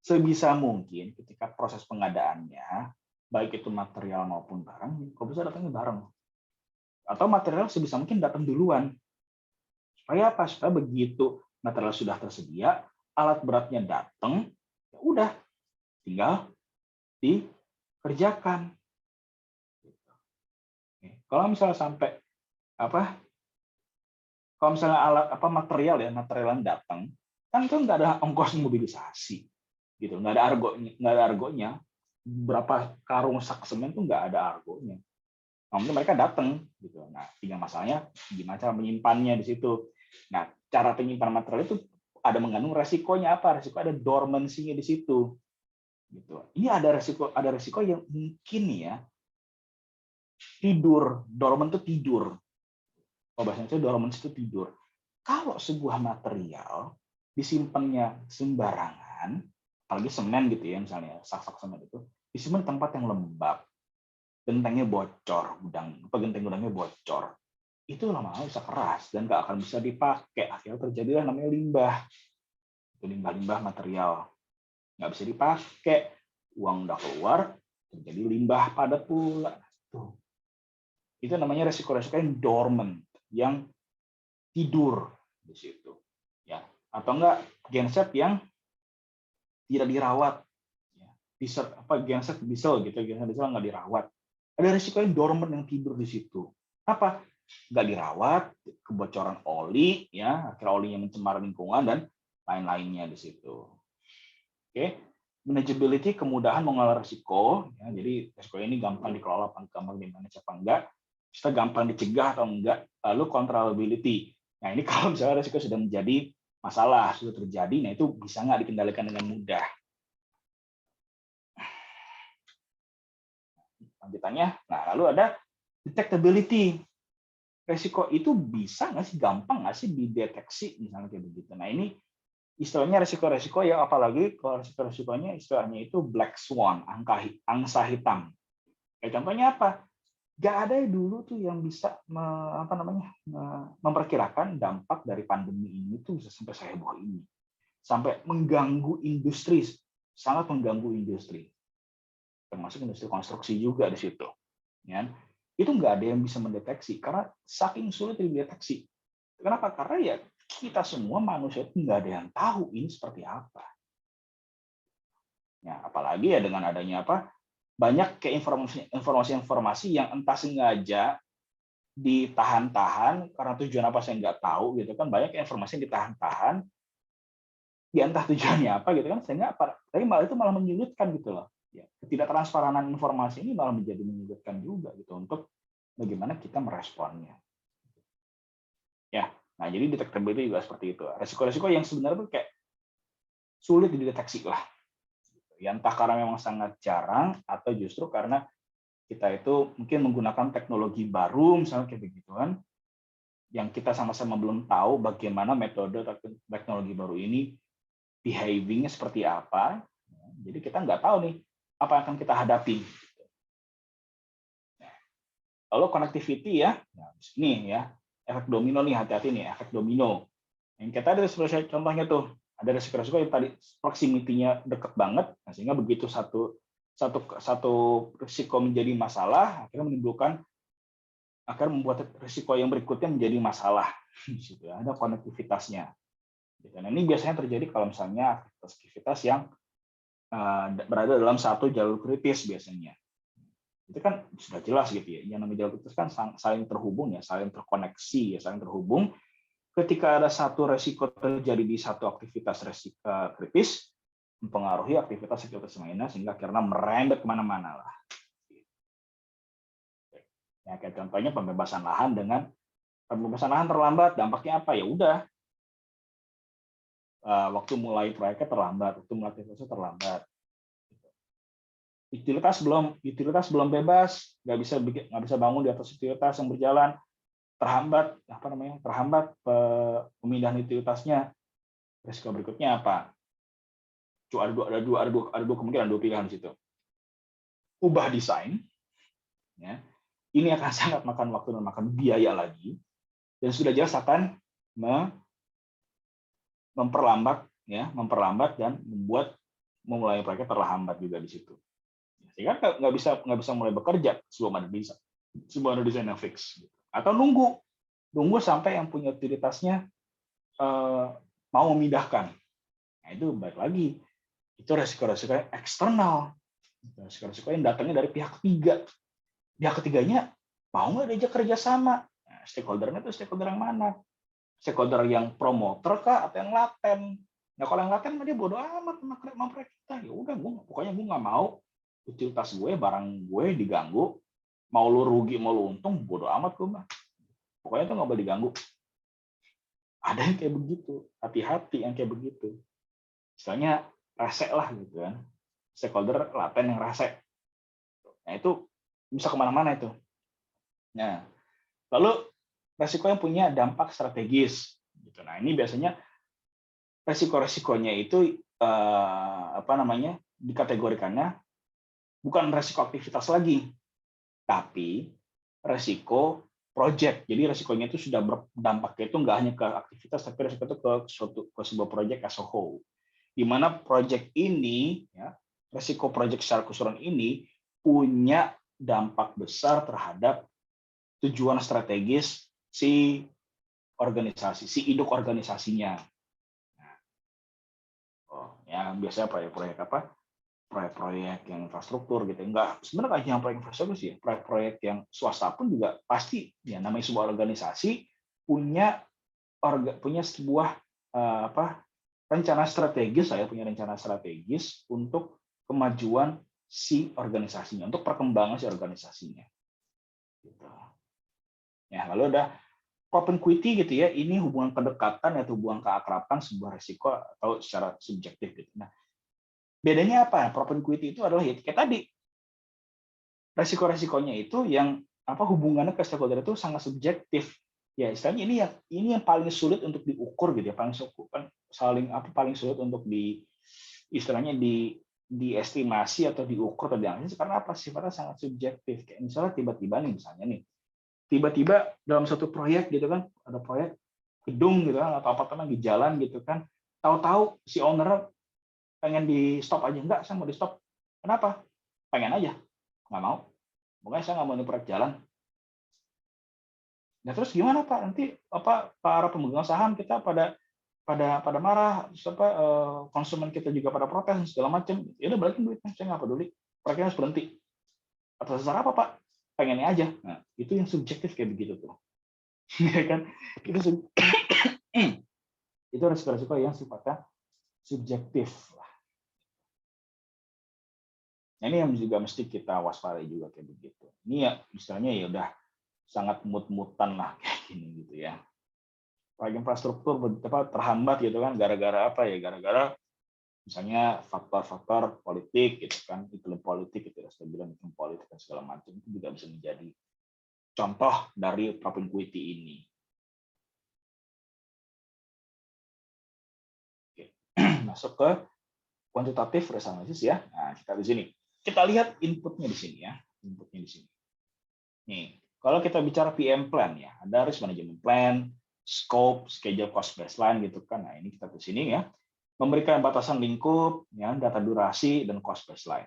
sebisa mungkin ketika proses pengadaannya, baik itu material maupun barang, kok bisa datangnya bareng. Atau material sebisa mungkin datang duluan. Supaya apa? Supaya begitu material sudah tersedia, alat beratnya datang, ya udah, tinggal dikerjakan. Kalau misalnya sampai kalau misalnya material yang datang, kan itu nggak ada ongkos mobilisasi, gitu, nggak ada argonya, berapa karung sak semen itu nggak ada argonya. Mungkin mereka datang, gitu. Nah, tinggal masalahnya gimana cara menyimpannya di situ. Nah, cara penyimpanan material itu ada mengandung resikonya apa? Resiko ada dormansinya di situ. Gitu. Ini ada resiko yang mungkin ya tidur, dorman itu tidur. Kalau bahasa Indonesia dormance itu tidur. Kalau sebuah material disimpannya sembarangan, apalagi semen gitu ya, misalnya sak-sak semen itu, disimpan di tempat yang lembab, gentengnya bocor, genteng gudangnya bocor, itu lama-lama bisa keras dan nggak akan bisa dipakai. Akhirnya terjadilah namanya limbah. Itu limbah-limbah material. Nggak bisa dipakai, uang udah keluar, terjadi limbah padat pula. Tuh. Itu namanya resiko-resiko yang dormant, yang tidur di situ. Ya. Atau enggak genset yang tidak dirawat. Ya. Genset diesel gitu, genset diesel nggak dirawat. Ada resiko yang dormant yang tidur di situ. Apa? Nggak dirawat, kebocoran oli, ya, akhirnya olinya mencemar lingkungan dan lain-lainnya di situ. Oke, manageability, kemudahan mengelola risiko, ya, jadi risiko ini gampang dikelola, gampang dimanage apa enggak, bisa gampang dicegah atau enggak, lalu controllability. Nah ini kalau misalnya risiko sudah menjadi masalah, sudah terjadi, nah itu bisa nggak dikendalikan dengan mudah. Lanjutannya, nah lalu ada detectability. Risiko itu bisa nggak sih, gampang nggak sih dideteksi, misalnya kayak begitu. Nah ini istilahnya resiko-resiko ya, apalagi kalau resiko-resikonya istilahnya itu black swan, angsa hitam. Kayak contohnya apa? Nggak ada dulu tuh yang bisa memperkirakan dampak dari pandemi ini tuh bisa sampai seheboh ini, sampai mengganggu industri, sangat mengganggu industri, termasuk industri konstruksi juga di situ. Ya, itu nggak ada yang bisa mendeteksi karena saking sulit dideteksi. Kenapa? Karena ya kita semua manusia itu nggak ada yang tahu ini seperti apa. Ya, apalagi ya dengan adanya apa, banyak kayak informasi-informasi yang entah sengaja ditahan-tahan karena tujuan apa saya nggak tahu gitu kan, banyak informasi yang ditahan-tahan ya entah tujuannya apa gitu kan, sehingga tapi malah itu malah menyulitkan gitu loh. Ya, ketidaktransparan informasi ini malah menjadi menyulitkan juga gitu untuk bagaimana kita meresponnya. Ya, nah jadi detectability juga seperti itu. Resiko-resiko yang sebenarnya tuh kayak sulit dideteksi lah. Ya, entah karena memang sangat jarang atau justru karena kita itu mungkin menggunakan teknologi baru, misalnya kayak begituan, yang kita sama-sama belum tahu bagaimana metode teknologi baru ini behaving-nya seperti apa. Jadi kita nggak tahu nih apa yang akan kita hadapi. Lalu connectivity ya, ini ya, efek domino nih, hati-hati nih, efek domino. Yang kita ada seperti contohnya tuh, ada resiko-resiko yang tadi proximity-nya dekat banget, sehingga begitu satu risiko menjadi masalah, akan membuat risiko yang berikutnya menjadi masalah. Gitu, ada konektivitasnya. Nah, ini biasanya terjadi kalau misalnya aktivitas yang berada dalam satu jalur kritis biasanya. Itu kan sudah jelas gitu ya. Yang namanya jalur kritis kan saling terhubung ya, saling terkoneksi ya, saling terhubung. Ketika ada satu resiko terjadi di satu aktivitas kritis, mempengaruhi aktivitas lainnya sehingga akhirnya merembet kemana-mana lah. Ya, kayak contohnya pembebasan lahan terlambat, dampaknya apa? Ya udah, waktu mulai proyeknya terlambat, waktu mulai aktivitasnya terlambat. Utilitas belum bebas, nggak bisa bangun di atas utilitas yang berjalan, terhambat pemindahan utilitasnya. Risiko berikutnya apa? Ada dua kemungkinan, dua pilihan di situ. Ubah desain, ya. Ini akan sangat makan waktu dan makan biaya lagi, dan sudah jelas akan memperlambat dan memulai proyeknya terlambat juga di situ. Sehingga nggak bisa mulai bekerja sebelum ada desain yang fix. Atau nunggu sampai yang punya utilitasnya mau memindahkan. Nah itu balik lagi, itu resiko-resiko eksternal, resiko-resiko yang datangnya dari pihak ketiga. Pihak ketiganya mau nggak diajak kerjasama? Nah, stakeholder-nya itu stakeholder yang mana? Stakeholder yang promoter kah atau yang laten? Nah kalau yang laten dia bodo amat sama proyek kita. Ya udah, pokoknya gue nggak mau utilitas gue, barang gue diganggu, mau lu rugi mau lu untung, bodo amat gue mah. Pokoknya itu nggak boleh diganggu. Ada yang kayak begitu, hati-hati yang kayak begitu. Misalnya rese lah gitu kan, stakeholder laten yang rese. Nah itu bisa kemana-mana itu. Nah, lalu resiko yang punya dampak strategis. Gitu. Nah, ini biasanya resiko-resikonya itu dikategorikannya bukan resiko aktivitas lagi, tapi resiko project. Jadi resikonya itu sudah berdampaknya itu nggak hanya ke aktivitas, tapi resiko itu ke sebuah project as a whole. Di mana project ini, ya, resiko project secara keseluruhan ini punya dampak besar terhadap tujuan strategis si organisasi, si induk organisasinya. Ya biasanya proyek-proyek apa? Proyek-proyek yang infrastruktur gitu. Enggak, sebenarnya nggak hanya proyek infrastruktur sih, proyek-proyek yang swasta pun juga pasti ya namanya sebuah organisasi punya sebuah rencana strategis, punya rencana strategis untuk kemajuan si organisasinya, untuk perkembangan si organisasinya. Gitu. Ya, lalu ada propinquity gitu ya, ini hubungan kedekatan atau hubungan keakraban sebuah risiko atau secara subjektif gitu. Nah, bedanya apa? Propinquity itu adalah ya kayak tadi, resiko-resikonya itu yang hubungannya ke stakeholder itu sangat subjektif. Ya istilahnya ini yang paling sulit untuk diukur gitu ya, paling sulit untuk diestimasi atau diukur atau dianalisis karena apa? Sifatnya sangat subjektif. Kayak misalnya tiba-tiba dalam satu proyek gitu kan, ada proyek gedung gitu kan atau apartemen di jalan gitu kan, tahu-tahu si owner pengen di stop aja, enggak, saya mau di stop. Kenapa? Pengen aja, nggak mau. Pokoknya saya nggak mau ini proyek jalan. Nah terus gimana Pak? Nanti para pemegang saham kita pada marah, konsumen kita juga pada protes segala macam. Ya udah balikin duitnya, saya nggak peduli. Proyeknya harus berhenti. Atas dasar apa Pak? Pengennya aja. Nah itu yang subjektif kayak begitu tuh. Ya kan? Itu resiko-resiko yang sifatnya subjektif. Nah, ini yang juga mesti kita waspadai juga kayak begitu. Ini ya misalnya ya udah sangat mut-mutan lah kayak gini gitu ya. Proyek infrastruktur terhambat gitu kan gara-gara apa ya? Gara-gara misalnya faktor-faktor politik gitu kan, iklim politik itu saya bilang iklim politik dan segala macam itu juga bisa menjadi contoh dari propinquity ini. Oke. Masuk ke quantitative risk analysis ya. Nah, kita di sini. Kita lihat inputnya di sini ya. Inputnya di sini. Nih, kalau kita bicara PM plan ya, ada risk management plan, scope, schedule, cost baseline gitu kan. Nah, ini kita di sini ya. Memberikan batasan lingkup, ya, data durasi dan cost baseline.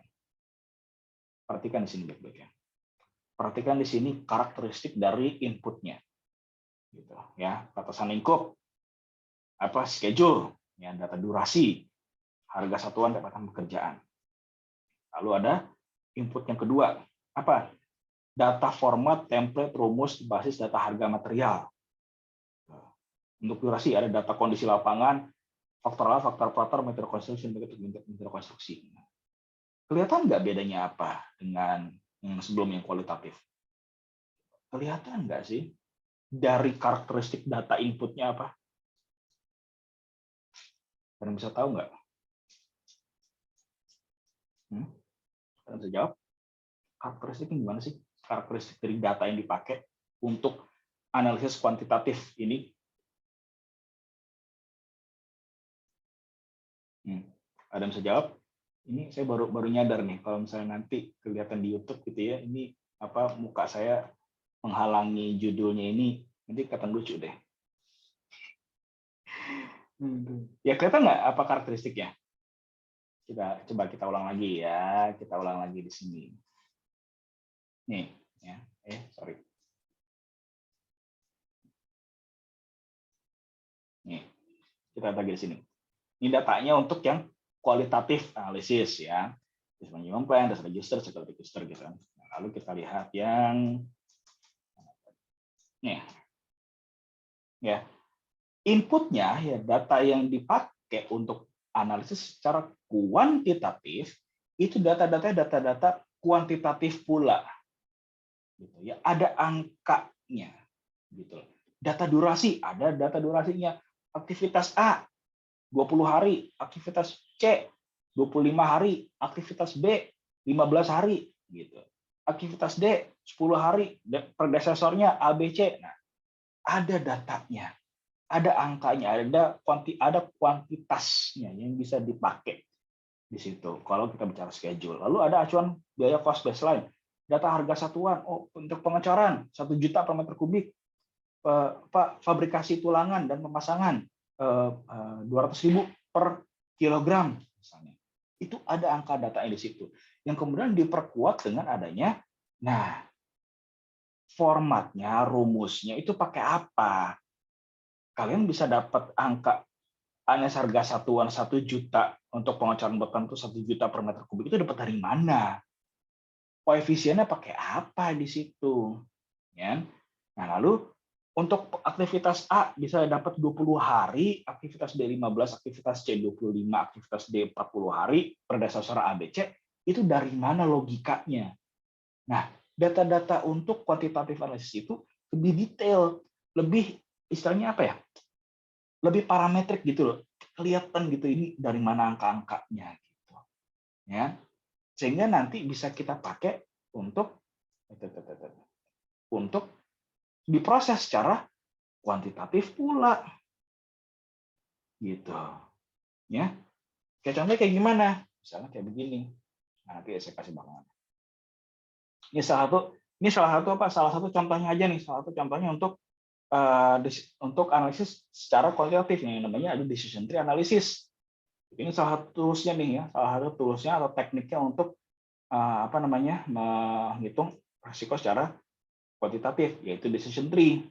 Perhatikan di sini baik-baik ya. Perhatikan di sini karakteristik dari inputnya. Gitu ya, batasan lingkup, schedule, ya, data durasi, harga satuan pendapatan pekerjaan. Lalu ada input yang kedua, apa? Data format, template, rumus, basis data harga material. Untuk durasi ada data kondisi lapangan, faktor metode konstruksi. Kelihatan nggak bedanya apa dengan yang sebelum yang kualitatif? Kelihatan nggak sih? Dari karakteristik data inputnya apa? Kalian bisa tahu nggak? Kalian bisa jawab? Karakteristiknya gimana sih? Karakteristik dari data yang dipakai untuk analisis kuantitatif ini? Ada yang bisa jawab? Ini saya baru nyadar nih, kalau misalnya nanti kelihatan di YouTube gitu ya, ini muka saya menghalangi judulnya ini, nanti kelihatan lucu deh. Ya kelihatan nggak apa karakteristiknya? Coba kita ulang lagi ya, kita ulang lagi di sini. Nih, ya, sorry. Nih, kita lagi di sini. Ini datanya untuk yang kualitatif analisis ya, management plan, data register, cycle register gitu kan. Lalu kita lihat yang nih, ya, inputnya ya data yang dipakai untuk analisis secara kuantitatif itu data-data kuantitatif pula, gitu ya. Ada angkanya, gitu. Data durasi ada data durasinya. Aktivitas A 20 hari, aktivitas C 25 hari, aktivitas B 15 hari, gitu. Aktivitas D 10 hari, predecessornya ABC. Nah, ada datanya, ada angkanya, ada kuantitasnya yang bisa dipakai di situ. Kalau kita bicara schedule, lalu ada acuan biaya cost baseline, data harga satuan. Oh, untuk pengecoran 1 juta per meter kubik, fabrikasi tulangan dan pemasangan 200.000 per kilogram misalnya. Itu ada angka datanya di situ. Yang kemudian diperkuat dengan adanya, nah, formatnya, rumusnya itu pakai apa? Kalian bisa dapat angka harga satuan 1 juta untuk pengecoran beton itu 1 juta per meter kubik itu dapat dari mana? Koefisiennya pakai apa di situ? Ya. Nah, lalu untuk aktivitas A bisa dapat 20 hari, aktivitas B15, aktivitas C 25, aktivitas D 40 hari, berdasar ABC, itu dari mana logikanya? Nah, data-data untuk quantitative analysis itu lebih detail, lebih istilahnya apa ya? Lebih parametrik gitu loh. Kelihatan gitu ini dari mana angka-angkanya gitu. Ya. Sehingga nanti bisa kita pakai untuk diproses secara kuantitatif pula. Gitu. Ya. Kayak contohnya kayak gimana? Misalnya kayak begini. Nah, nanti saya kasih bakalan. Ini salah satu contohnya aja nih, salah satu contohnya untuk analisis secara kualitatif yang namanya ada decision tree analysis. Ini salah satu toolsnya nih ya, salah satu toolsnya atau tekniknya untuk menghitung risiko secara kuantitatif, yaitu decision tree.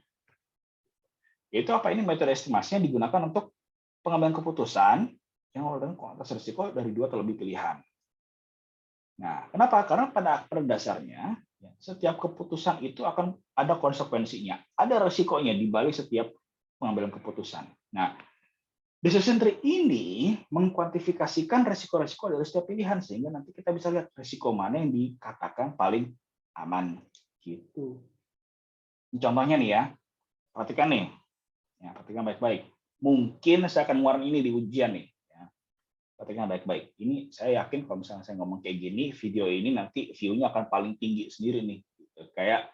Yaitu apa, ini metode estimasinya digunakan untuk pengambilan keputusan yang menggunakan kuantitas risiko dari 2 atau lebih pilihan. Nah, kenapa? Karena pada dasarnya setiap keputusan itu akan ada konsekuensinya, ada risikonya di balik setiap pengambilan keputusan. Nah, decision tree ini mengkuantifikasikan risiko-risiko dari setiap pilihan sehingga nanti kita bisa lihat risiko mana yang dikatakan paling aman gitu. Contohnya nih ya, perhatikan nih, ya, perhatikan baik-baik. Mungkin saya akan ngeluarin ini di ujian nih. Ya. Perhatikan baik-baik. Ini saya yakin kalau misalnya saya ngomong kayak gini, video ini nanti view-nya akan paling tinggi sendiri nih. Kayak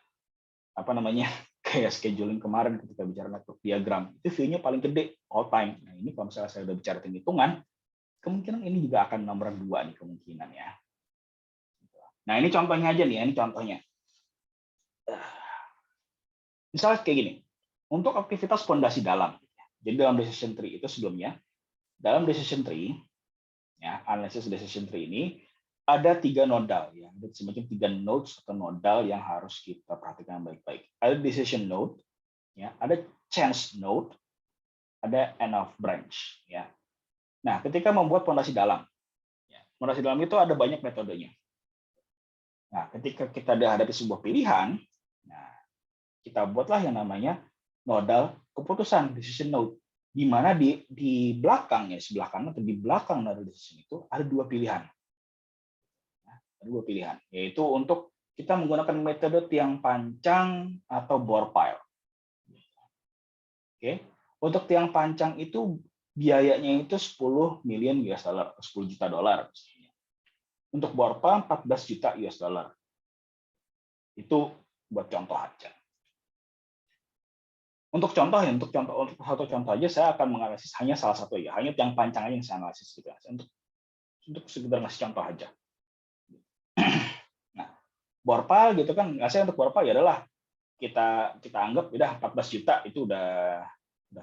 kayak scheduling kemarin ketika bicara network diagram, itu view-nya paling gede all time. Nah, ini kalau misalnya saya udah bicara hitungan, kemungkinan ini juga akan nomor 2 nih kemungkinan ya. Nah, ini contohnya aja nih, ini contohnya. Misalnya kayak gini, untuk aktivitas fondasi dalam. Jadi dalam decision tree itu sebelumnya, dalam decision tree, ya, analisis decision tree ini ada 3 nodal, ya, ada semacam 3 nodes atau nodal yang harus kita perhatikan baik-baik. Ada decision node, ya, ada change node, ada end of branch, ya. Nah, ketika membuat fondasi dalam, ya, fondasi dalam itu ada banyak metodenya. Nah, ketika kita dihadapi sebuah pilihan, nah, kita buatlah yang namanya nodal keputusan, decision node, di mana di belakangnya, sebelah kanan atau di belakang nodal decision itu ada 2 pilihan. Ada 2 pilihan, yaitu untuk kita menggunakan metode tiang pancang atau bore pile. Oke, untuk tiang pancang itu biayanya itu 10 million US dollar, 10 juta dolar. Untuk bore pile 14 juta US dollar. Itu buat contoh aja. Untuk satu contoh aja saya akan menganalisis hanya salah satu ya, hanya tiang pancang aja yang saya analisis gitu ya. Untuk sekedar ngasih contoh aja. Nah, bore pile gitu kan, ngasih untuk bore pile ya adalah kita anggap udah 14 juta itu udah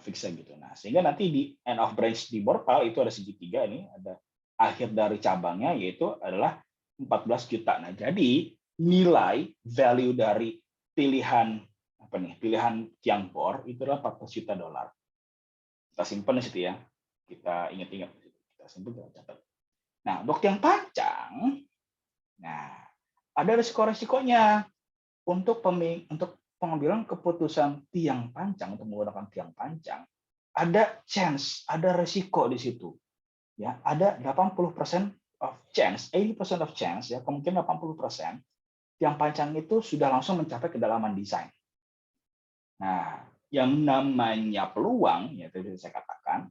fix gitu. Nah, sehingga nanti di end of branch di bore pile itu ada segitiga ini, ada akhir dari cabangnya yaitu adalah 14 juta. Nah, jadi nilai value dari pilihan tiang bor itu adalah 14 juta dolar. Kita simpan di situ ya. Kita ingat-ingat. Kita simpan, kita catat. Nah, untuk tiang pancang, nah, ada risiko-risikonya untuk pengambilan keputusan tiang pancang, untuk menggunakan tiang pancang, ada chance, ada risiko di situ. Ya, ada 80% of chance, 80% of chance ya, kemungkinan 80% tiang pancang itu sudah langsung mencapai kedalaman desain. Nah, yang namanya peluang, ya tadi saya katakan,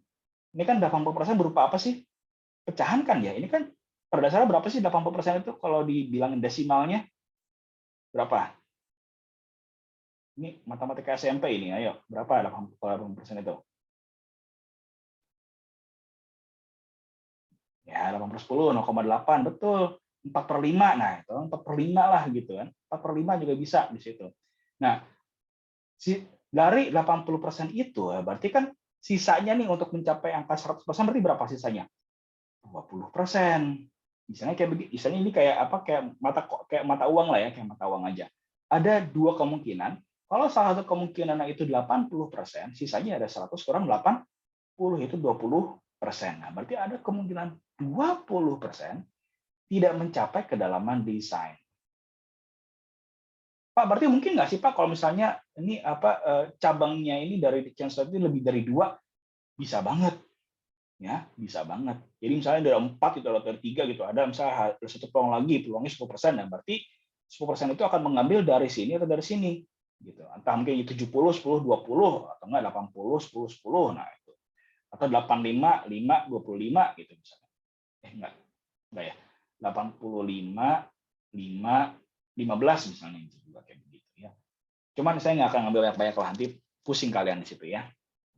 ini kan 80% berupa apa sih? Pecahan kan ya. Ini kan pada dasarnya berapa sih 80% itu kalau dibilang desimalnya? Berapa? Ini matematika SMP ini, ayo. Berapa 80% itu? Ya, 80/10, 0,8, betul. 4/5, nah itu 4/5 lah gitu kan. 4/5 juga bisa di situ. Nah, dari 80% itu, berarti kan sisanya nih untuk mencapai angka 100% berarti berapa sisanya? 20%. Misalnya kayak begini, misalnya ini kayak apa? Kayak mata uang lah ya, kayak mata uang aja. Ada dua kemungkinan. Kalau salah satu kemungkinan itu 80%, sisanya ada 100 kurang 80 itu 20%. Nah, berarti ada kemungkinan 20% tidak mencapai kedalaman desain. Pak, berarti mungkin nggak sih Pak kalau misalnya ini cabangnya ini dari change rate ini lebih dari 2? Bisa banget. Ya, bisa banget. Jadi misalnya dari 4 itu atau dari 3 gitu, ada misalnya satu peluang lagi, peluangnya 10%, nah berarti 10% itu akan mengambil dari sini atau dari sini gitu. Entah mungkin 70, 10, 20 atau enggak 80, 10, 10. Nah, itu. Atau 85, 5, 25 gitu misalnya. Enggak ya. 85, 5, 15 misalnya itu juga kayak begitu ya. Cuman saya nggak akan ngambil banyak-banyak lah, nanti pusing kalian di situ ya.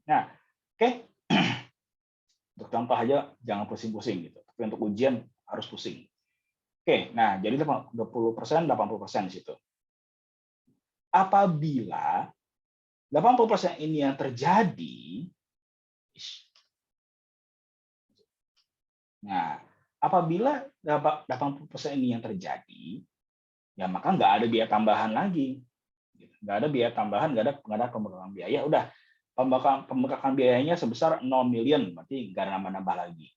Nah, oke. Untuk contoh aja jangan pusing-pusing gitu. Tapi untuk ujian harus pusing. Oke, nah jadi 20%, 80% di situ. Apabila 80% ini yang terjadi, nah apabila 80% ini yang terjadi, ya maka nggak ada biaya tambahan lagi. Nggak ada biaya tambahan, nggak ada pembengkakan biaya. Udah, pembengkakan biayanya sebesar 0 million, berarti nggak ada nambah-nambah lagi.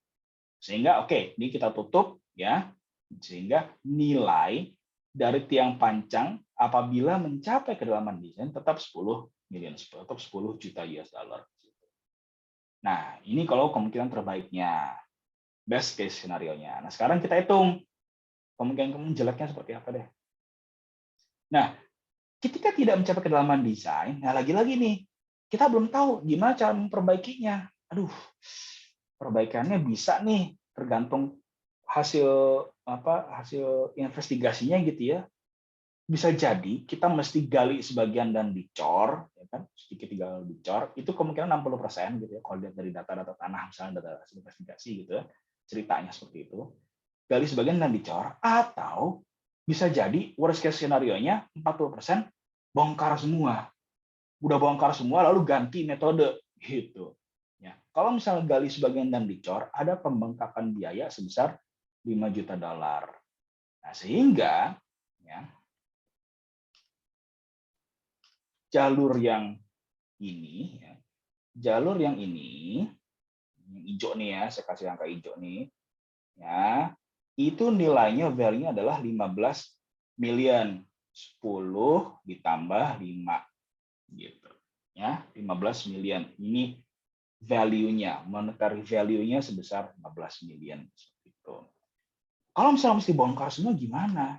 Sehingga oke, ini kita tutup ya. Sehingga nilai dari tiang pancang apabila mencapai kedalaman desain tetap 10 million, tetap 10 juta US dollar. Nah, ini kalau kemungkinan terbaiknya, best case scenario-nya. Nah, sekarang kita hitung kemungkinan jeleknya seperti apa deh. Nah, ketika tidak mencapai kedalaman desain, nah lagi-lagi nih, kita belum tahu gimana cara memperbaikinya. Aduh, perbaikannya bisa nih tergantung hasil investigasinya gitu ya. Bisa jadi kita mesti gali sebagian dan dicor, ya kan? Sedikit tinggal dicor, itu kemungkinan 60% gitu ya. Kalau lihat dari data-data tanah misalnya, data hasil investigasi gitu ya, ceritanya seperti itu. Gali sebagian dan dicor, atau bisa jadi worst case scenario-nya 40% bongkar semua. Udah bongkar semua lalu ganti metode gitu. Ya. Kalau misalnya gali sebagian dan dicor, ada pembengkakan biaya sebesar 5 juta dolar. Nah, sehingga ya, jalur yang ini, jalur yang ini, yang hijau nih ya, saya kasih angka hijau nih, ya, itu nilainya value-nya adalah 15 million, 10 ditambah 5 gitu. Ya, 15 million. Ini value-nya, monetary value-nya sebesar 15 million seperti itu. Kalau misalnya mesti bongkar semua gimana?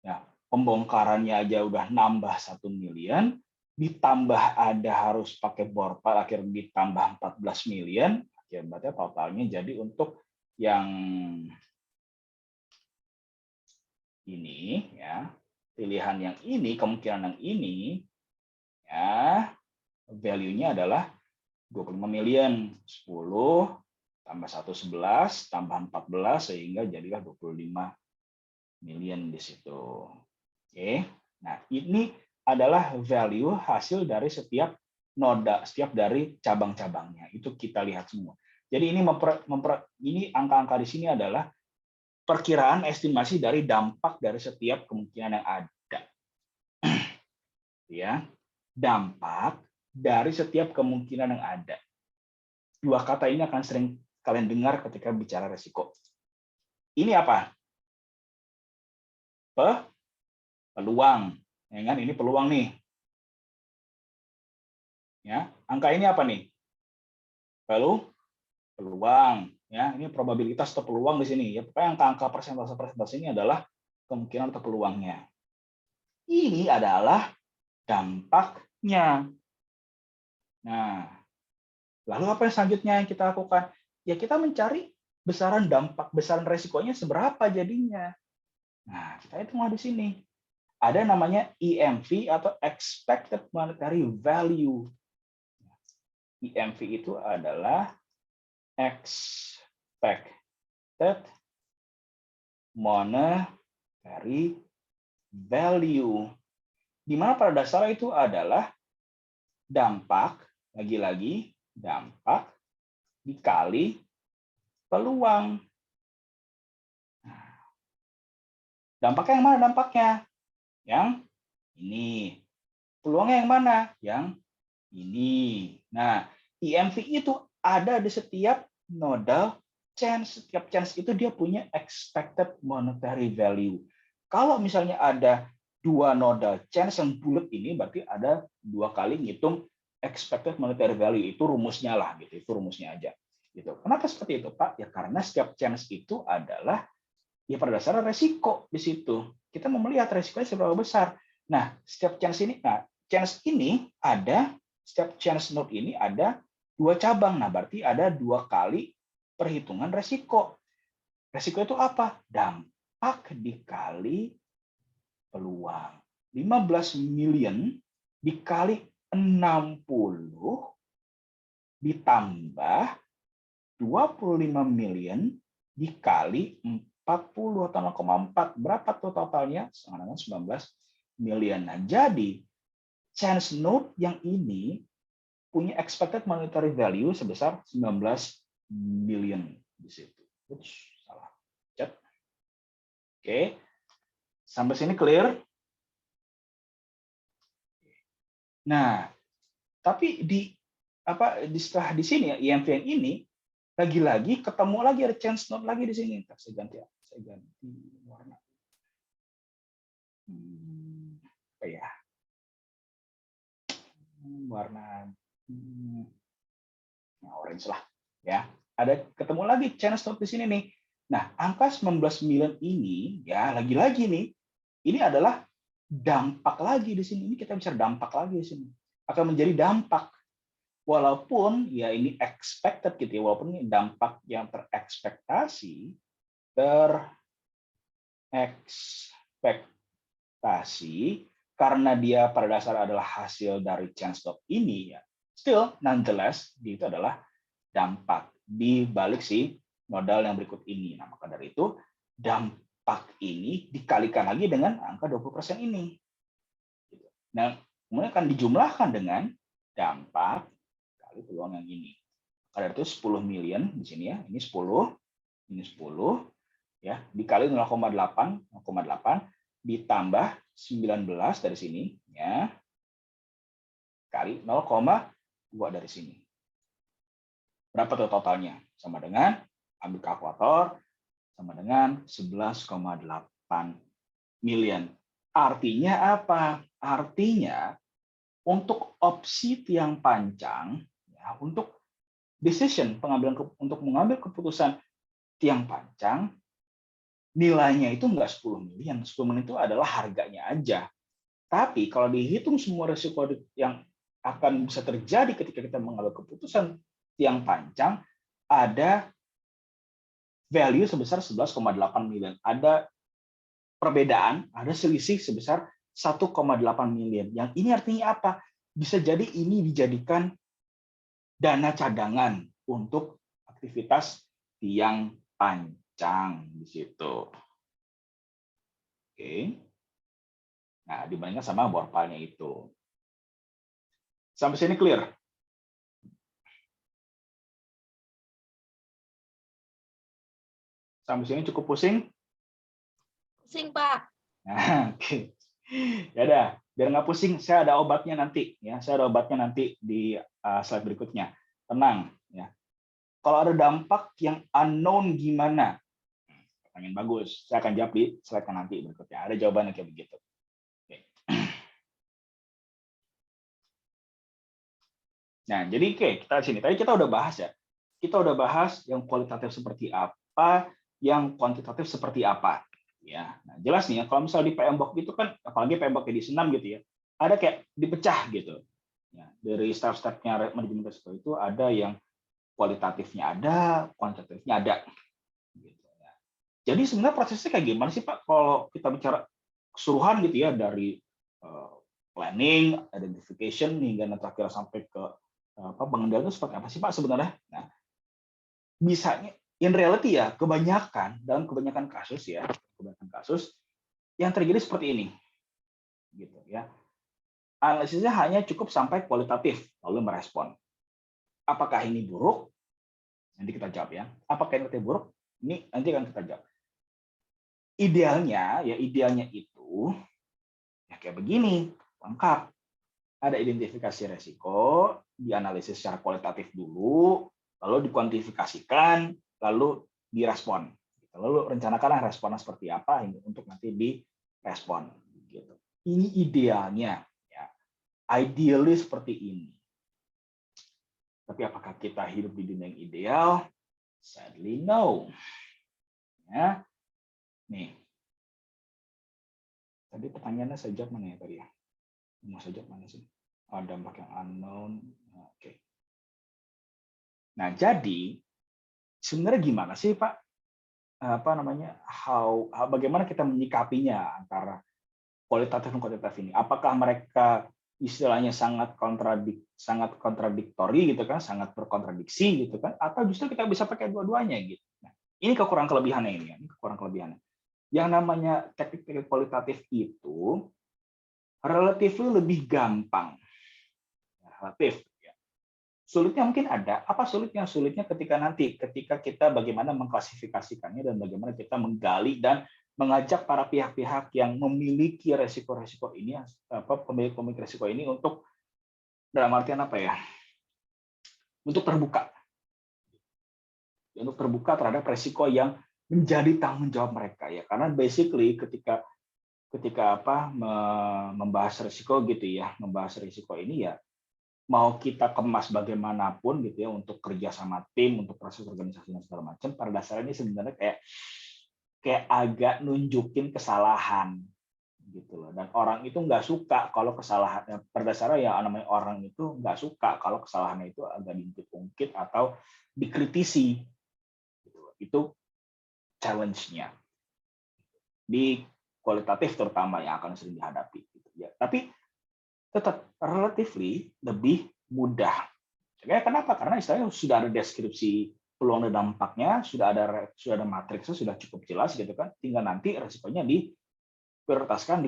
Ya, pembongkarannya aja udah nambah 1 million, ditambah ada harus pakai borpal, akhirnya ditambah 14 million, akhirnya totalnya jadi untuk yang ini ya, pilihan yang ini, kemungkinan yang ini ya, value-nya adalah 25 million, 10 tambah 1 11 tambah 14 sehingga jadilah 25 million di situ. Oke. Nah, ini adalah value hasil dari setiap noda, setiap dari cabang-cabangnya. Itu kita lihat semua. Jadi ini ini angka-angka di sini adalah perkiraan estimasi dari dampak dari setiap kemungkinan yang ada. Ya. Dampak dari setiap kemungkinan yang ada. Dua kata ini akan sering kalian dengar ketika bicara resiko. Ini apa? Peluang. Ya kan? Ini peluang nih. Ya, angka ini apa nih? Peluang. Ya, ini probabilitas atau peluang di sini. Ya, pokoknya angka-angka persentase ini adalah kemungkinan atau peluangnya. Ini adalah dampaknya. Nah, lalu apa yang selanjutnya yang kita lakukan? Ya, kita mencari besaran dampak, besaran resikonya seberapa jadinya. Nah, kita hitunglah di sini. ada namanya EMV atau expected monetary value. EMV itu adalah expected monetary value. Di mana pada dasarnya itu adalah dampak, lagi-lagi dampak dikali peluang. Dampaknya yang mana dampaknya? Yang ini. Peluangnya yang mana? Yang ini. Nah, EMV itu ada di setiap nodal chance. Setiap chance itu dia punya expected monetary value. Kalau misalnya ada 2 nodal chance yang bulat ini, berarti ada 2 kali ngitung expected monetary value. Itu rumusnya lah, gitu. Itu rumusnya aja. Gitu. Kenapa seperti itu, Pak? Ya karena setiap chance itu adalah ya pada dasarnya resiko di situ. Kita mau melihat resikonya seberapa besar. Nah, setiap chance ini, setiap chance node ini ada 2 cabang. Nah, berarti ada 2 kali perhitungan resiko. Resiko itu apa? Dampak dikali peluang. 15 million dikali 60 ditambah 25 million dikali 40 atau 0,4. Berapa tuh totalnya? Sama dengan 19 million. Nah, jadi chance node yang ini punya expected monetary value sebesar 19 million di situ. Ups, salah. Chat. Oke. Sampai sini clear? Nah, tapi setelah di sini ya EMV yang ini lagi-lagi ketemu lagi ada chance node lagi di sini. Saya ganti warna. Apa ya? Warna orange lah, ya. Ada ketemu lagi chance node di sini nih. Nah, angka 19 million ini ya lagi-lagi nih, ini adalah dampak lagi di sini. Ini kita bicara dampak lagi di sini. Akan menjadi dampak. Walaupun ya ini expected gitu ya, walaupun ini dampak yang terekspektasi karena dia pada dasar adalah hasil dari chance node ini ya. Still nonetheless itu adalah dampak di balik si modal yang berikut ini. Nah, maka dari itu dampak ini dikalikan lagi dengan angka 20% ini. Nah, kemudian akan dijumlahkan dengan dampak kali peluang yang ini. Ada itu 10 million di sini ya. Ini 10, ini 10 ya, dikali 0,8 ditambah 19 dari sini ya. Kali 0,2 dari sini. Berapa tuh totalnya? Sama dengan ambil kalkulator sama dengan 11,8 million. Artinya apa? Artinya untuk opsi tiang panjang, ya, untuk untuk mengambil keputusan tiang panjang, nilainya itu enggak 10 million. 10 million itu adalah harganya aja. Tapi kalau dihitung semua risiko yang akan bisa terjadi ketika kita mengambil keputusan tiang panjang, ada value sebesar 11,8 million. Ada perbedaan, ada selisih sebesar 1,8 million. Yang ini artinya apa? Bisa jadi ini dijadikan dana cadangan untuk aktivitas tiang panjang di situ. Oke. Nah, dibandingkan sama borpalnya itu. Sampai sini clear? Sampai sini cukup pusing? Pusing, Pak. Nah, oke. Ya udah, biar nggak pusing, saya ada obatnya nanti. Ya, saya ada obatnya nanti di slide berikutnya. Tenang. Ya. Kalau ada dampak yang unknown gimana? Pertanyaan bagus. Saya akan jawab di slide nanti berikutnya. Ada jawabannya kayak begitu. Oke. Nah, jadi kita di sini. Tadi kita udah bahas ya. Kita udah bahas yang kualitatif seperti apa, yang kuantitatif seperti apa. Ya, nah jelas nih ya, kalau misalnya di PMBOK itu kan, apalagi PMBOK edisi 6 gitu ya, ada kayak dipecah gitu. Ya, dari step-stepnya manajemen risiko itu ada yang kualitatifnya ada, kuantitatifnya ada. Gitu, ya. Jadi sebenarnya prosesnya kayak gimana sih Pak? Kalau kita bicara keseluruhan gitu ya, dari planning, identification hingga terakhir sampai ke pengendalian itu seperti apa sih Pak sebenarnya? Nah, bisanya in reality ya dalam kebanyakan kasus yang terjadi seperti ini gitu ya. Analisisnya hanya cukup sampai kualitatif lalu merespon. Apakah ini buruk? Nanti kita jawab ya. Apakah ini buruk? Ini nanti akan kita jawab. Idealnya itu ya kayak begini, lengkap. Ada identifikasi resiko, dianalisis secara kualitatif dulu, lalu dikuantifikasikan, lalu direspon. Lalu rencanakanlah responnya seperti apa untuk nanti direspon. Gitu. Ini idealnya, ya. Ideally seperti ini. Tapi apakah kita hidup di dunia yang ideal? Sadly no. Ya. Nih. Tadi pertanyaannya saya jawab mana ya tadi ya? Mau saya jawab mana sih? Dampak yang unknown. Oke. Nah, jadi sebenarnya gimana sih Pak? Bagaimana kita menyikapinya antara kualitatif dan kuantitatif ini? Apakah mereka istilahnya sangat kontradiktori gitu kan, sangat berkontradiksi gitu kan, atau justru kita bisa pakai dua-duanya gitu? Nah, ini kekurangan kelebihannya ini ya, kekurangan kelebihannya. Yang namanya teknik-teknik kualitatif itu relatif lebih gampang, relatif. Sulitnya mungkin ada. Apa sulitnya? Sulitnya ketika kita bagaimana mengklasifikasikannya dan bagaimana kita menggali dan mengajak para pihak-pihak yang memiliki resiko-resiko ini, pemilik resiko ini untuk dalam artian apa ya? Untuk terbuka terhadap resiko yang menjadi tanggung jawab mereka ya. Karena basically ketika membahas resiko gitu ya, membahas resiko ini ya, mau kita kemas bagaimanapun gitu ya untuk kerja sama tim, untuk proses organisasi dan segala macam, pada dasarnya ini sebenarnya kayak agak nunjukin kesalahan gitu loh. Dan orang itu nggak suka kalau kesalahannya, pada dasarnya ya namanya orang itu nggak suka kalau kesalahannya itu agak diungkit-ungkit atau dikritisi. Itu challenge-nya di kualitatif terutama yang akan sering dihadapi. Gitu ya. Tapi tetap relatively lebih mudah. Kenapa? Karena istilahnya sudah ada deskripsi peluang dan dampaknya, sudah ada matriksnya, sudah cukup jelas gitu kan. Tinggal nanti resikonya diprioritaskan,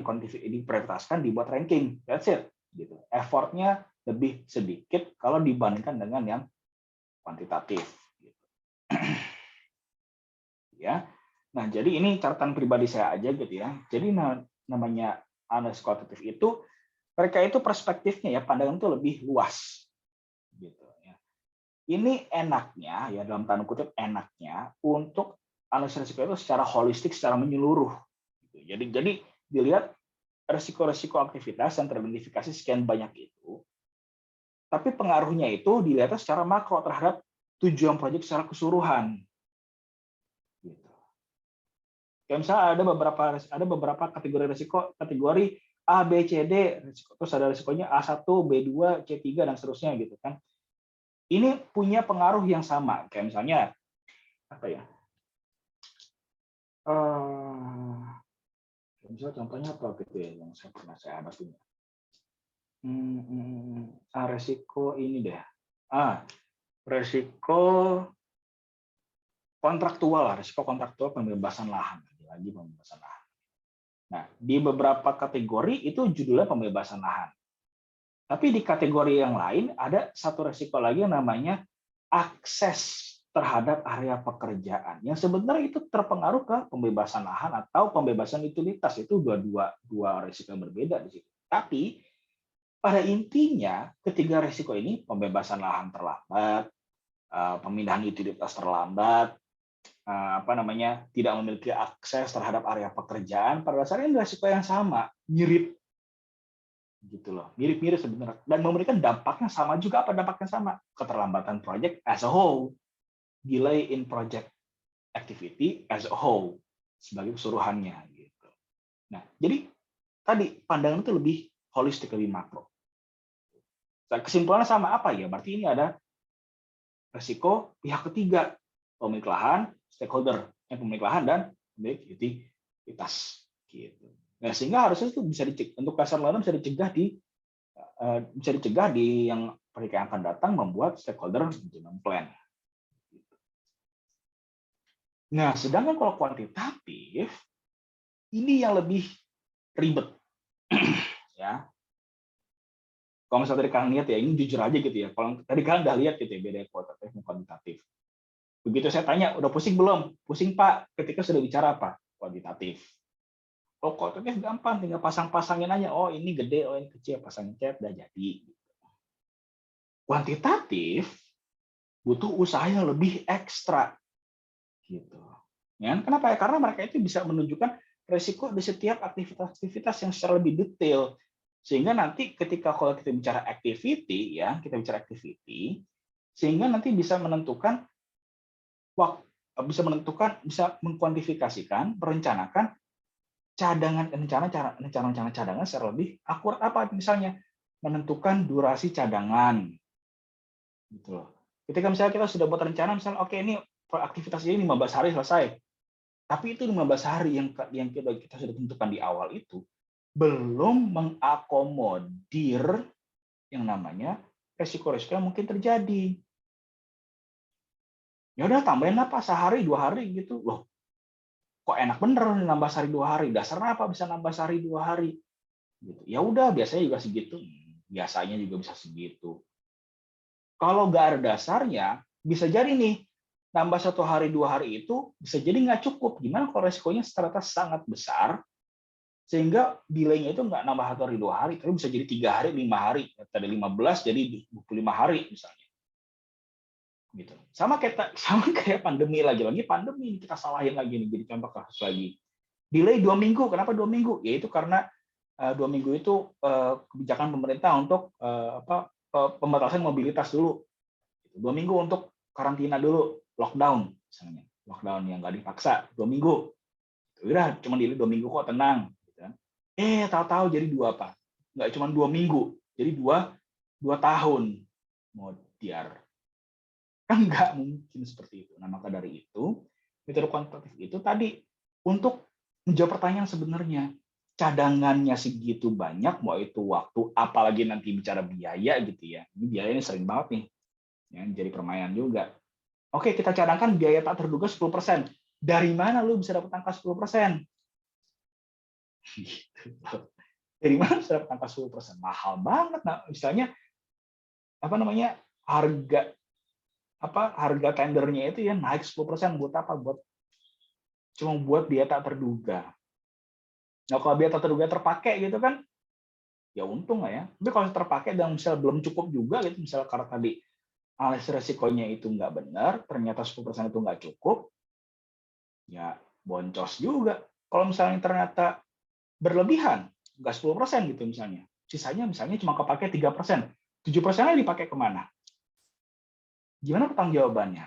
dibuat ranking. That's it. Gitu. Effortnya lebih sedikit kalau dibandingkan dengan yang kuantitatif. Gitu. Ya. Nah, jadi ini catatan pribadi saya aja gitu ya. Jadi namanya analisis kualitatif itu mereka itu perspektifnya ya, pandangan itu lebih luas gitu ya. Ini enaknya ya, dalam tanda kutip enaknya untuk analisis risiko itu secara holistik, secara menyeluruh gitu. Jadi dilihat risiko-risiko aktivitas yang teridentifikasi sekian banyak itu, tapi pengaruhnya itu dilihat secara makro terhadap tujuan proyek secara keseluruhan gitu. Kayak misalnya ada beberapa kategori risiko, kategori A, B, C, D, terus ada risikonya A1, B2, C3, dan seterusnya gitu kan. Ini punya pengaruh yang sama. Kayak misalnya, apa ya? Misalnya contohnya apa gitu ya, yang pernah saya hadapi. Resiko ini deh. Resiko kontraktual, resiko kontraktual pembebasan lahan. Lagi pembebasan lahan. Nah, di beberapa kategori itu judulnya pembebasan lahan. Tapi di kategori yang lain ada satu resiko lagi yang namanya akses terhadap area pekerjaan. Yang sebenarnya itu terpengaruh ke pembebasan lahan atau pembebasan utilitas. Itu dua resiko yang berbeda di situ. Tapi pada intinya ketiga resiko ini, pembebasan lahan terlambat, pemindahan utilitas terlambat, tidak memiliki akses terhadap area pekerjaan, pada dasarnya ini risiko yang sama, mirip gitu loh, mirip-mirip sebenarnya, dan memberikan dampaknya sama juga. Apa dampaknya sama? Keterlambatan project as a whole, delay in project activity as a whole sebagai keseluruhannya gitu. Nah, jadi tadi pandangan itu lebih holistik, lebih makro. Kesimpulannya sama apa ya? Berarti ini ada resiko pihak ketiga, pemilik lahan, stakeholder, pemilik lahan dan pemilik utilitas gitu. Nah, sehingga harusnya itu bisa dicegah, untuk lesson learned bisa dicegah di yang mereka yang akan datang membuat stakeholder management plan. Nah, sedangkan kalau kuantitatif ini yang lebih ribet, ya. Kalau misalnya tadi kalian lihat ya, ini jujur aja gitu ya. Kalau tadi kalian udah lihat gitu ya, beda kualitatif dan kuantitatif. Begitu saya tanya, udah pusing belum? Pusing Pak, ketika sudah bicara apa? Kuantitatif. Kalau kuantitatif gampang, tinggal pasang-pasangin aja. Oh ini gede, oh ini kecil, pasangin cat, udah jadi. Kuantitatif butuh usaha yang lebih ekstra, gitu. Ya, kenapa ya? Karena mereka itu bisa menunjukkan resiko di setiap aktivitas-aktivitas yang secara lebih detail. Sehingga nanti ketika kalau kita bicara activity, ya kita bicara activity, sehingga nanti bisa menentukan bisa mengkuantifikasikan, merencanakan rencana cadangan secara lebih akurat. Apa misalnya menentukan durasi cadangan, gitu loh. Ketika misalnya kita sudah buat rencana, misalnya oke ini aktivitas ini 15 hari selesai, tapi itu 15 hari yang kita sudah tentukan di awal itu belum mengakomodir yang namanya resiko-resiko yang mungkin terjadi. Ya udah tambahin apa sehari 2 hari gitu loh. Kok enak bener nambah sehari 2 hari? Dasarnya apa bisa nambah sehari 2 hari? Gitu. Ya udah biasanya juga segitu. Biasanya juga bisa segitu. Kalau nggak ada dasarnya, bisa jadi nih nambah 1 hari 2 hari itu bisa jadi nggak cukup. Gimana kalau resikonya ternyata sangat besar sehingga delay-nya itu nggak nambah 1 hari 2 hari, tapi bisa jadi 3 hari 5 hari. Tadi 15 jadi 25 hari misalnya. Gitu. Sama kayak pandemi lagi pandemi kita salahin lagi nih, jadi contoh kasus lagi. Delay 2 minggu, kenapa 2 minggu? Yaitu karena 2 minggu itu kebijakan pemerintah untuk pembatasan mobilitas dulu. 2 minggu untuk karantina dulu, lockdown misalnya, lockdown yang nggak dipaksa 2 minggu. Udah cuma delay 2 minggu kok tenang. Tahu-tahu jadi apa? Nggak cuma 2 minggu, jadi dua tahun mau diar. Kan nggak mungkin seperti itu. Nah, maka dari itu, metode kuantitatif itu tadi untuk menjawab pertanyaan sebenarnya, cadangannya segitu banyak, mau itu waktu, apalagi nanti bicara biaya gitu ya. Ini biaya ini sering banget nih, yang jadi permainan juga. Oke, kita cadangkan biaya tak terduga 10%. Dari mana lu bisa dapat angka 10%? Dari mana bisa dapat angka 10%? Mahal banget. Nah, misalnya harga tendernya itu ya naik 10%, buat apa? Cuma buat biaya tak terduga. Nah, kalau biaya tak terduga terpakai gitu kan, ya untung lah ya. Tapi kalau terpakai dan misalnya belum cukup juga gitu, misalnya karena tadi analisis resikonya itu nggak benar, ternyata 10% itu nggak cukup, ya boncos juga. Kalau misalnya ternyata berlebihan, nggak 10% gitu misalnya, sisanya misalnya cuma kepake 3%, 7%-nya dipakai kemana? Gimana pertanggungjawabannya?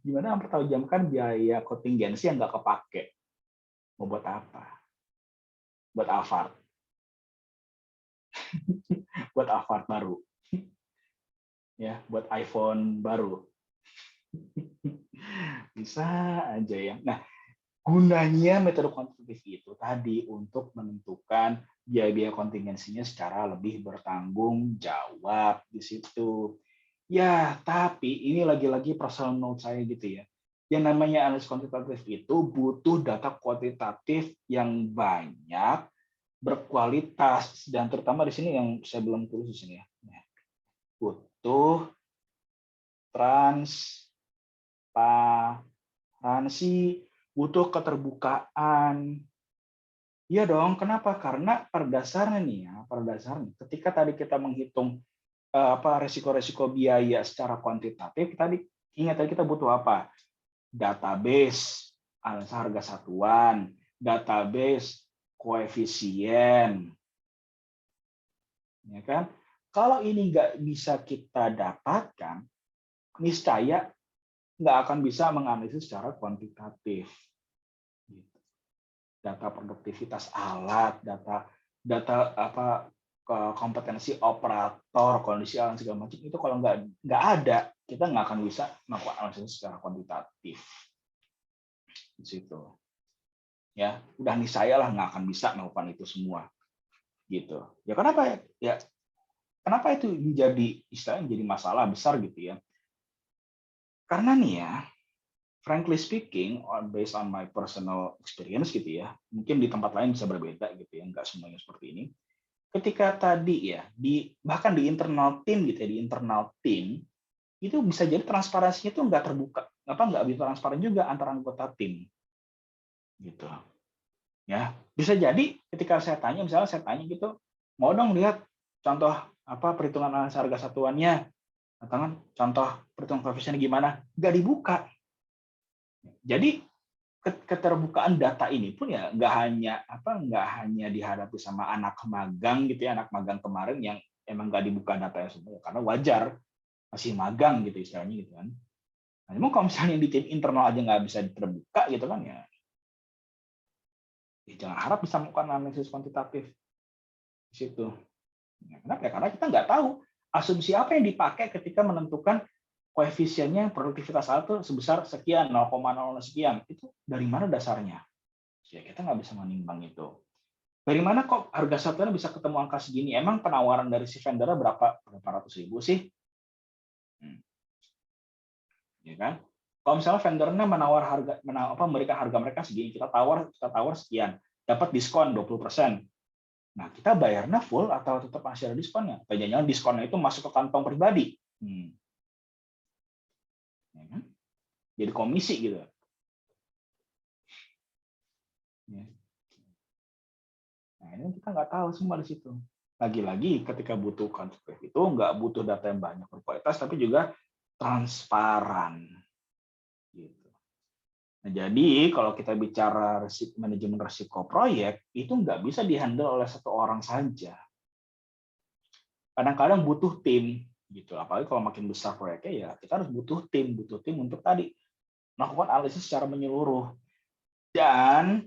Gimana mempertanggungjawabkan biaya kontingensi yang nggak kepake? Mau buat apa? Buat Alphard. Buat Alphard baru. Ya, buat iPhone baru. Bisa aja ya. Nah, gunanya metode kuantitatif itu tadi untuk menentukan biaya-biaya kontingensinya secara lebih bertanggung jawab di situ. Ya, tapi ini lagi-lagi personal note saya gitu ya. Yang namanya analisis kuantitatif itu butuh data kuantitatif yang banyak, berkualitas, dan terutama di sini yang saya belum tulis di sini ya. Butuh transparansi, butuh keterbukaan. Iya dong, kenapa? Karena pada dasarnya ketika tadi kita menghitung resiko-resiko biaya secara kuantitatif, ingat tadi kita butuh apa? Database, harga satuan, database, koefisien, ya kan? Kalau ini nggak bisa kita dapatkan, niscaya nggak akan bisa menganalisis secara kuantitatif. Data produktivitas alat, data kompetensi operator, kondisi alam segala macam itu kalau nggak ada, kita nggak akan bisa melakukan analisis secara kuantitatif. Di situ. ya udah niscaya lah nggak akan bisa melakukan itu semua gitu. Ya kenapa ya? Ya kenapa itu menjadi istilahnya menjadi masalah besar gitu ya? Karena nih ya, frankly speaking, based on my personal experience gitu ya, mungkin di tempat lain bisa berbeda gitu ya, nggak semuanya seperti ini. Ketika tadi ya, bahkan di internal tim gitu ya, di internal tim itu bisa jadi transparansinya itu nggak terbuka, nggak bisa transparan juga antara anggota tim, gitu. Ya, bisa jadi ketika saya tanya, misalnya saya tanya gitu, mau dong lihat contoh perhitungan analisa harga satuannya, atau kan contoh perhitungan koefisiennya gimana, nggak dibuka. Jadi keterbukaan data ini pun ya nggak hanya dihadapi sama anak magang gitu ya, anak magang kemarin yang emang nggak dibuka datanya semua karena wajar masih magang gitu istilahnya gitu kan. Nah, emang kalau misalnya di tim internal aja nggak bisa terbuka gitu kan ya jangan harap bisa melakukan analisis kuantitatif di situ. Nah, kenapa ya? Karena kita nggak tahu asumsi apa yang dipakai ketika menentukan koefisiennya produktivitas satu sebesar sekian 0,00 sekian itu dari mana dasarnya? Ya kita nggak bisa menimbang itu. Dari mana kok harga satuannya bisa ketemu angka segini? Emang penawaran dari si vendornya berapa ratus ribu sih? Ya kan? Kalau misalnya vendornya memberikan harga mereka segini, kita tawar sekian, dapat diskon 20%. Nah, kita bayarnya full atau tetap masih ada diskonnya? Atau jangan-jangan diskonnya itu masuk ke kantong pribadi? Ya kan? Jadi komisi gitu. Ya. Nah, ini kita nggak tahu semua di situ. Lagi-lagi ketika butuh kuantitatif itu nggak butuh data yang banyak berkualitas, tapi juga transparan. Gitu. Nah, jadi kalau kita bicara manajemen risiko proyek, itu nggak bisa dihandle oleh satu orang saja. Kadang-kadang butuh tim, gitu. Apalagi kalau makin besar proyeknya, ya kita harus butuh tim untuk tadi melakukan analisis secara menyeluruh. Dan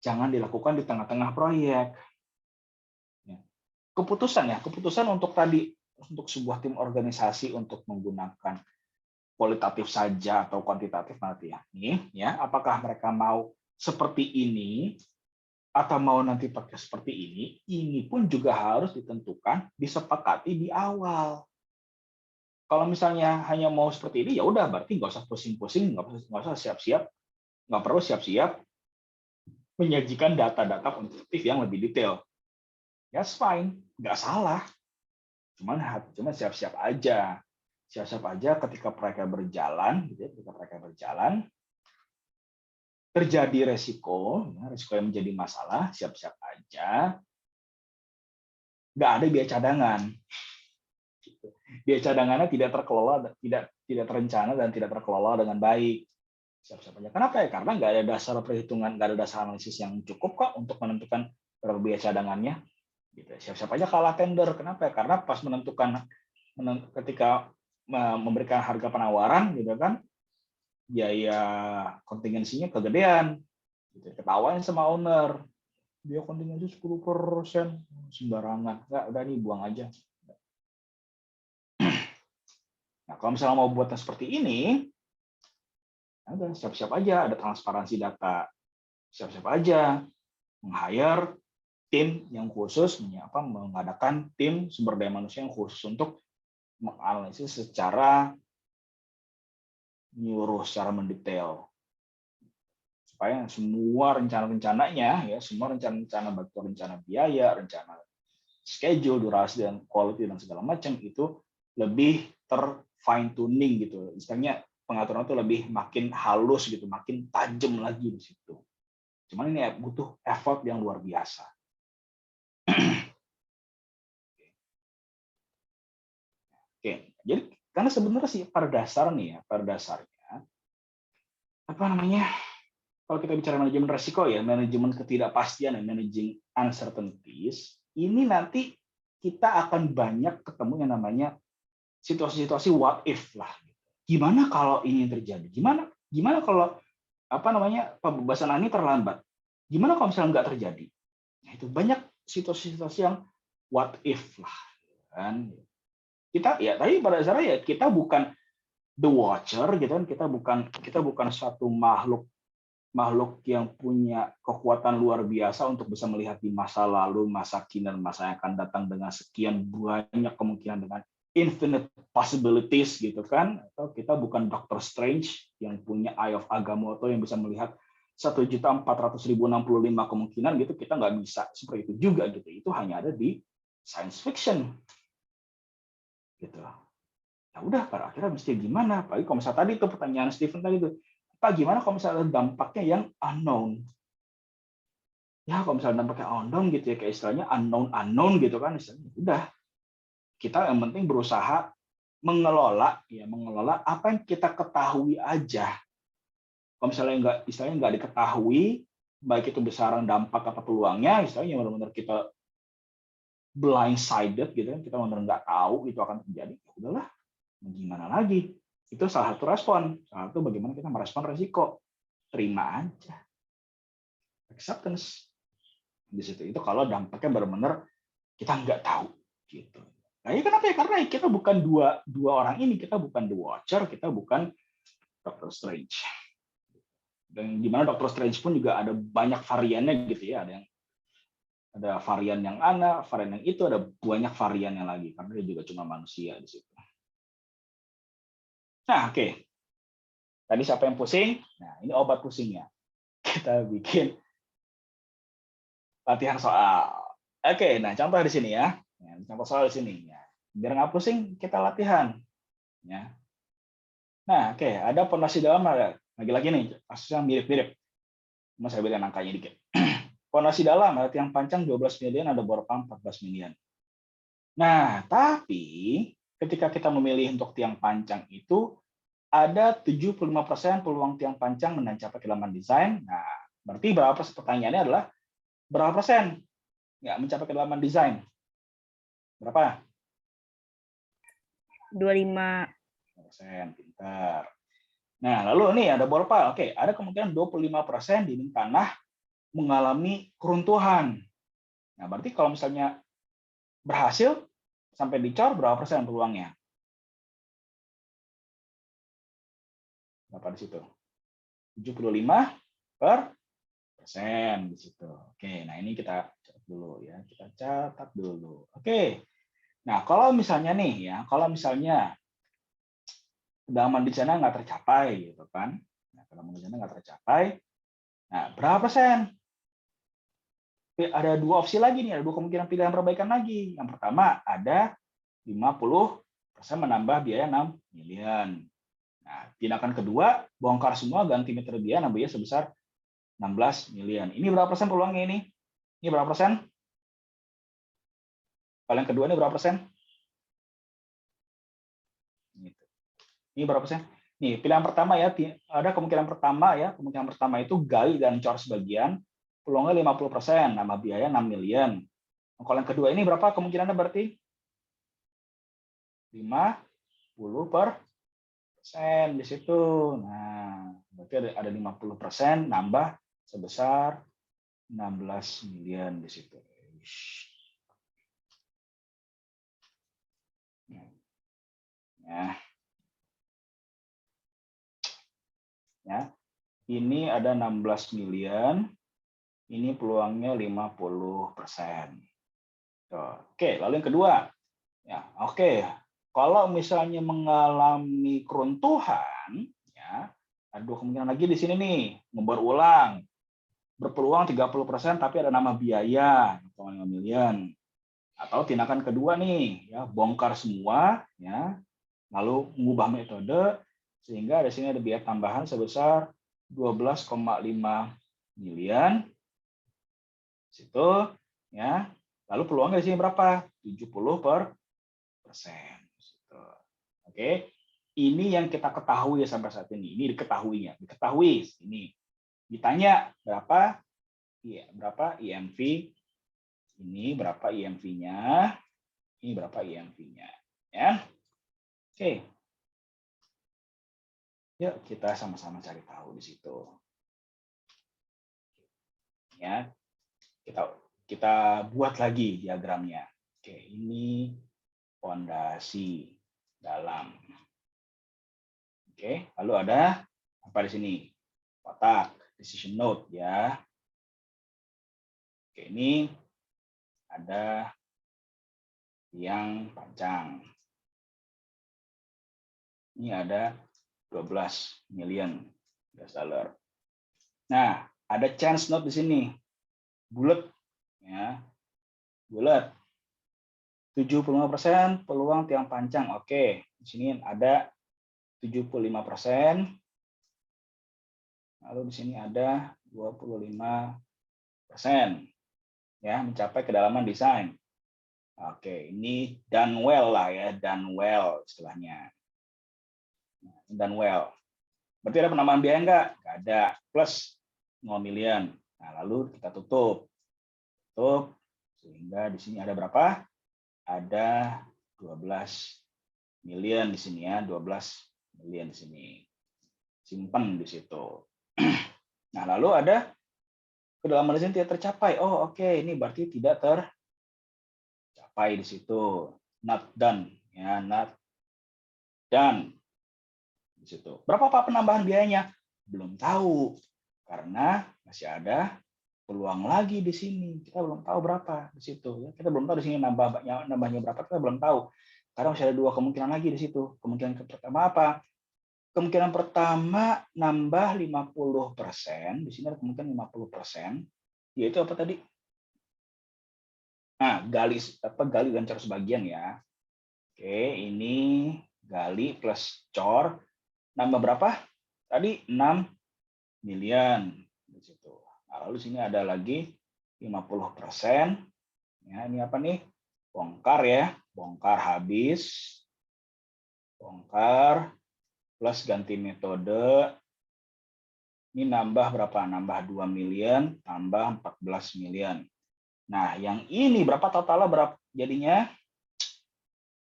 jangan dilakukan di tengah-tengah proyek. Keputusan untuk sebuah tim organisasi untuk menggunakan kualitatif saja atau kuantitatif nanti ya. Nih, ya, apakah mereka mau seperti ini atau mau nanti pakai seperti ini pun juga harus ditentukan, disepakati di awal. Kalau misalnya hanya mau seperti ini, ya udah berarti nggak usah pusing-pusing, nggak usah siap-siap, nggak perlu siap-siap menyajikan data-data kuantitatif yang lebih detail. That's fine, nggak salah. Cuma siap-siap aja. Siap-siap aja ketika mereka berjalan, gitu ya, ketika mereka berjalan, terjadi resiko yang menjadi masalah, siap-siap aja. Nggak ada biaya cadangan. Biaya cadangannya tidak terkelola, tidak terencana dan tidak terkelola dengan baik. Siap-siap aja. Kenapa ya? Karena nggak ada dasar perhitungan, nggak ada dasar analisis yang cukup kok untuk menentukan berapa biaya cadangannya. Gitu. Siap-siap aja kalah tender. Kenapa ya? Karena pas ketika memberikan harga penawaran, gitu kan, biaya kontingensinya kegedean, gitu. Ketawain sama owner, dia kontingensi 10%, sembarangan, nggak, udah nih buang aja. Nah, kalau misalnya mau buatnya seperti ini, ada siap-siap aja, ada transparansi data, siap-siap aja meng-hire tim yang khusus, mengadakan tim sumber daya manusia yang khusus untuk menganalisis secara menyeluruh, secara mendetail, supaya semua rencana-rencananya, ya semua rencana baik itu rencana biaya, rencana schedule, durasi dan quality dan segala macam itu lebih fine tuning gitu. Istilahnya pengaturan itu lebih makin halus gitu, makin tajam lagi di situ. Cuman ini butuh effort yang luar biasa. Oke, jadi karena sebenarnya sih pada dasarnya kalau kita bicara manajemen risiko ya, manajemen ketidakpastian dan managing uncertainties, ini nanti kita akan banyak ketemu yang namanya situasi-situasi what if lah. Gimana kalau ini terjadi? Gimana kalau pembebasan lahan ini terlambat? Gimana kalau misalnya nggak terjadi? Nah, itu banyak situasi-situasi yang what if lah, kan? Tapi pada dasarnya ya kita bukan the watcher gitu kan, kita bukan suatu makhluk makhluk yang punya kekuatan luar biasa untuk bisa melihat di masa lalu, masa kini, dan masa yang akan datang dengan sekian banyak kemungkinan, dengan infinite possibilities gitu kan. Atau kita bukan Doctor Strange yang punya Eye of Agamotto yang bisa melihat 1.400.065 kemungkinan gitu. Kita nggak bisa seperti itu juga gitu. Itu hanya ada di science fiction gitu. Ya udah, pada akhirnya mesti gimana? Apalagi kalau misalnya tadi itu pertanyaan Stephen tadi itu, Pak, gimana kalau misalnya dampaknya yang unknown? Ya, kalau misalnya dampaknya unknown gitu ya, kayak istilahnya unknown gitu kan, istilahnya udah. Kita yang penting berusaha mengelola apa yang kita ketahui aja. Kalau misalnya istilahnya nggak diketahui, baik itu besaran dampak atau peluangnya, istilahnya benar-benar kita blindsided gitu kan, kita benar-benar nggak tahu itu akan terjadi. Ya udahlah, gimana lagi? Itu salah satu respon. Salah satu bagaimana kita merespon resiko. Terima aja. Acceptance. Di situ. Itu kalau dampaknya benar-benar kita nggak tahu. Gitu. Nah, ya kenapa ya? Karena kita bukan dua orang ini. Kita bukan The Watcher. Kita bukan Doctor Strange. Dan di mana Doctor Strange pun juga ada banyak variannya gitu ya. Ada varian yang ana, varian yang itu, ada banyak variannya lagi. Karena dia juga cuma manusia di situ. Nah, oke. Tadi siapa yang pusing? Nah, ini obat pusingnya. Kita bikin latihan soal. Oke, nah contoh di sini ya. Contoh soal di sini. Ya. Biar nggak pusing, kita latihan. Ya. Nah, oke, ada fondasi dalam. Lagi-lagi nih, kasusnya mirip-mirip. Mas saya berikan angkanya dikit. Fondasi dalam, ada tiang panjang 12 milian, ada bor pump 14 milian. Nah, tapi ketika kita memilih untuk tiang panjang itu, ada 75% peluang tiang panjang menancap kedalaman desain. Nah, berarti berapa persen? Pertanyaannya adalah berapa persen nggak mencapai kedalaman desain? Berapa? 25%. Pintar. Nah, lalu nih ada borpal. Oke, ada kemungkinan 25% dinding tanah mengalami keruntuhan. Nah, berarti kalau misalnya berhasil sampai dicor, berapa persen peluangnya? Berapa di situ? 75% di situ. Oke, nah ini kita catat dulu ya. Kita catat dulu. Oke. Nah, kalau misalnya nih ya, kalau misalnya kedalaman di sana nggak tercapai gitu kan. Nah, kedalaman di sana nggak tercapai. Nah, berapa persen? Ada dua opsi lagi nih, ada dua kemungkinan pilihan perbaikan lagi. Yang pertama ada 50% menambah biaya 6 miliar. Nah, tindakan kedua, bongkar semua, ganti meter biaya, nambah biaya sebesar 16 miliar. Ini berapa persen peluangnya ini? Ini berapa persen? Kalau yang kedua ini berapa persen? Ini berapa persen? Nih, pilihan pertama ya, ada kemungkinan pertama ya, kemungkinan pertama itu gali dan cor sebagian, peluangnya 50%, nambah biaya 6 miliar. Kalau yang kedua ini berapa kemungkinannya berarti? 50% di situ. Nah, berarti ada 50% nambah sebesar 16 miliar di situ. Ya. Ini ada 16 miliar. Ini peluangnya 50%. Oke, lalu yang kedua. Ya, oke. Kalau misalnya mengalami keruntuhan, ya, ada dua kemungkinan lagi di sini nih, ngebor ulang. Berpeluang 30%, tapi ada nama biaya, 5 miliar. Atau tindakan kedua nih, ya, bongkar semua, ya, lalu mengubah metode, sehingga di sini ada biaya tambahan sebesar 12,5 miliar. Situ, ya. Lalu peluangnya di sini berapa? 70%. Oke, ini yang kita ketahui ya sampai saat ini. Ini diketahuinya, diketahui ini. Ditanya berapa? Iya, berapa IMV? Ini berapa IMV-nya? Ini berapa IMV-nya? Ya, oke. Yuk kita sama-sama cari tahu di situ. Ya, kita buat lagi diagramnya. Oke, ini fondasi dalam. Oke, lalu ada apa di sini? Kotak. precision node ya. Oke, ini ada yang panjang. Ini ada 12 million $. Nah, ada chance node di sini. Bulat ya. Bulat. 75% peluang tiang panjang. Oke, di sini ada 75%. Lalu di sini ada 25%. Ya, mencapai kedalaman desain. Oke, ini done well lah ya, done well istilahnya. Done well. Berarti ada penambahan biaya enggak? Enggak ada. Plus 0 million. Nah, lalu kita tutup. Tutup sehingga di sini ada berapa? Ada 12 million di sini ya, 12 million di sini. Simpan di situ. Nah, lalu ada kedalaman di sini tidak tercapai. Oh, oke, ini berarti tidak tercapai di situ. Not done ya, not done di situ. Berapa Pak penambahan biayanya? Belum tahu karena masih ada peluang lagi di sini. Kita belum tahu berapa di situ. Kita belum tahu di sini nambahnya berapa, kita belum tahu. Karena masih ada dua kemungkinan lagi di situ. Kemungkinan pertama apa? Kemungkinan pertama nambah 50%. Di sini ada kemungkinan 50%. Yaitu apa tadi? Nah, gali dan cor sebagian ya. Oke, ini gali plus cor. Nambah berapa? Tadi 6 million di situ. Nah, lalu sini ada lagi 50%. Ya, ini apa nih? Bongkar ya. Bongkar habis. Bongkar plus ganti metode. Ini nambah berapa? Nambah 2 million tambah 14 million. Nah, yang ini berapa totalnya? Berapa jadinya?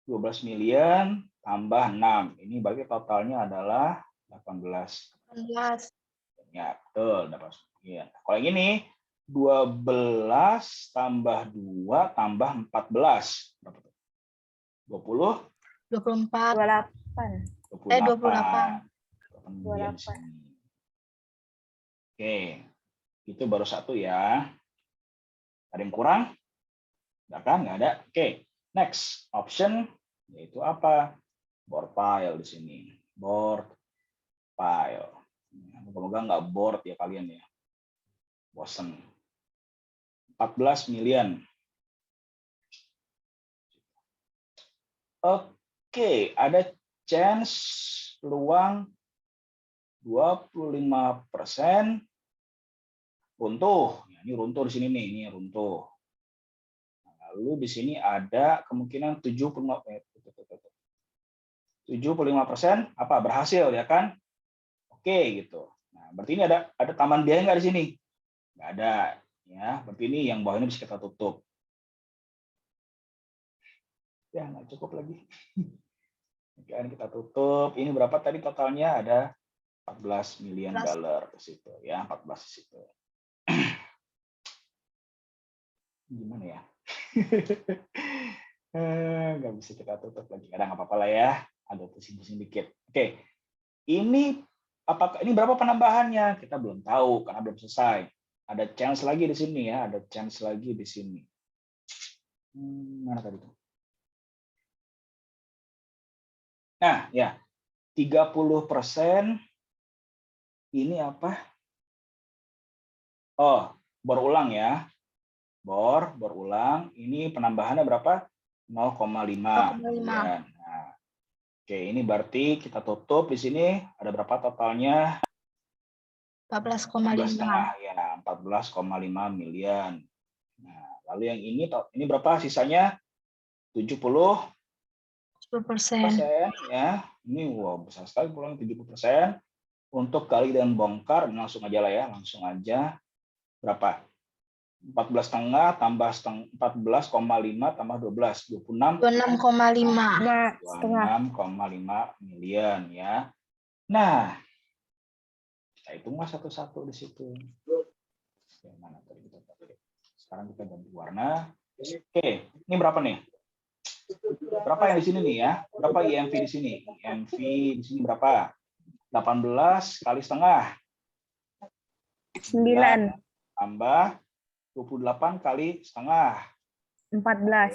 12 million tambah 6. Ini berarti totalnya adalah 18. Ya, betul. 18 million. Kalau yang ini 12 tambah 2 tambah 14. Berapa tuh? 20? 24. 28. 28. 28. Oke, itu baru satu ya. Ada yang kurang? Enggak kan? Nggak ada. Oke, next option yaitu apa? Board file di sini. Board file. Semoga nggak board ya kalian ya. Bosen. 14 million. Oke, ada chance peluang 25% runtuh. Ini runtuh di sini nih, ini runtuh. Lalu di sini ada kemungkinan 75% apa berhasil ya kan? Oke gitu. Nah, berarti ini ada tambahan biaya nggak di sini? Nggak ada ya. Berarti ini yang bawah ini bisa kita tutup. Ya nggak cukup lagi. Oke, kita tutup. Ini berapa tadi totalnya? Ada 14 million dollar di situ ya, 14 di situ. Gimana ya? Nggak bisa kita tutup lagi. Kadang nggak apa-apa lah ya. Agak pusing-pusing dikit. Oke. Ini apakah ini berapa penambahannya? Kita belum tahu karena belum selesai. Ada chance lagi di sini ya, ada chance lagi di sini. Mana tadi tuh? Nah, ya. 30% ini apa? Oh, bor ulang ya. Bor ulang. Ini penambahannya berapa? 0,5. Nah, oke, ini berarti kita tutup di sini ada berapa totalnya? 14,5 ya, 14,5 million. Nah, lalu yang ini berapa sisanya? 10% ya. Ini wow, besar sekali pulang 70%. Untuk gali dan bongkar langsung aja lah ya, langsung aja. Berapa? 14,5 tambah 14,5 tambah 12, 26,5 million ya. Nah, kita hitung satu-satu di situ. Mana tadi kita pakai? Sekarang kita ganti warna. Oke, ini berapa nih? Berapa yang di sini nih ya? Berapa IMV di sini? IMV di sini berapa? 18 kali setengah. 9. Tambah 28 kali setengah. 14.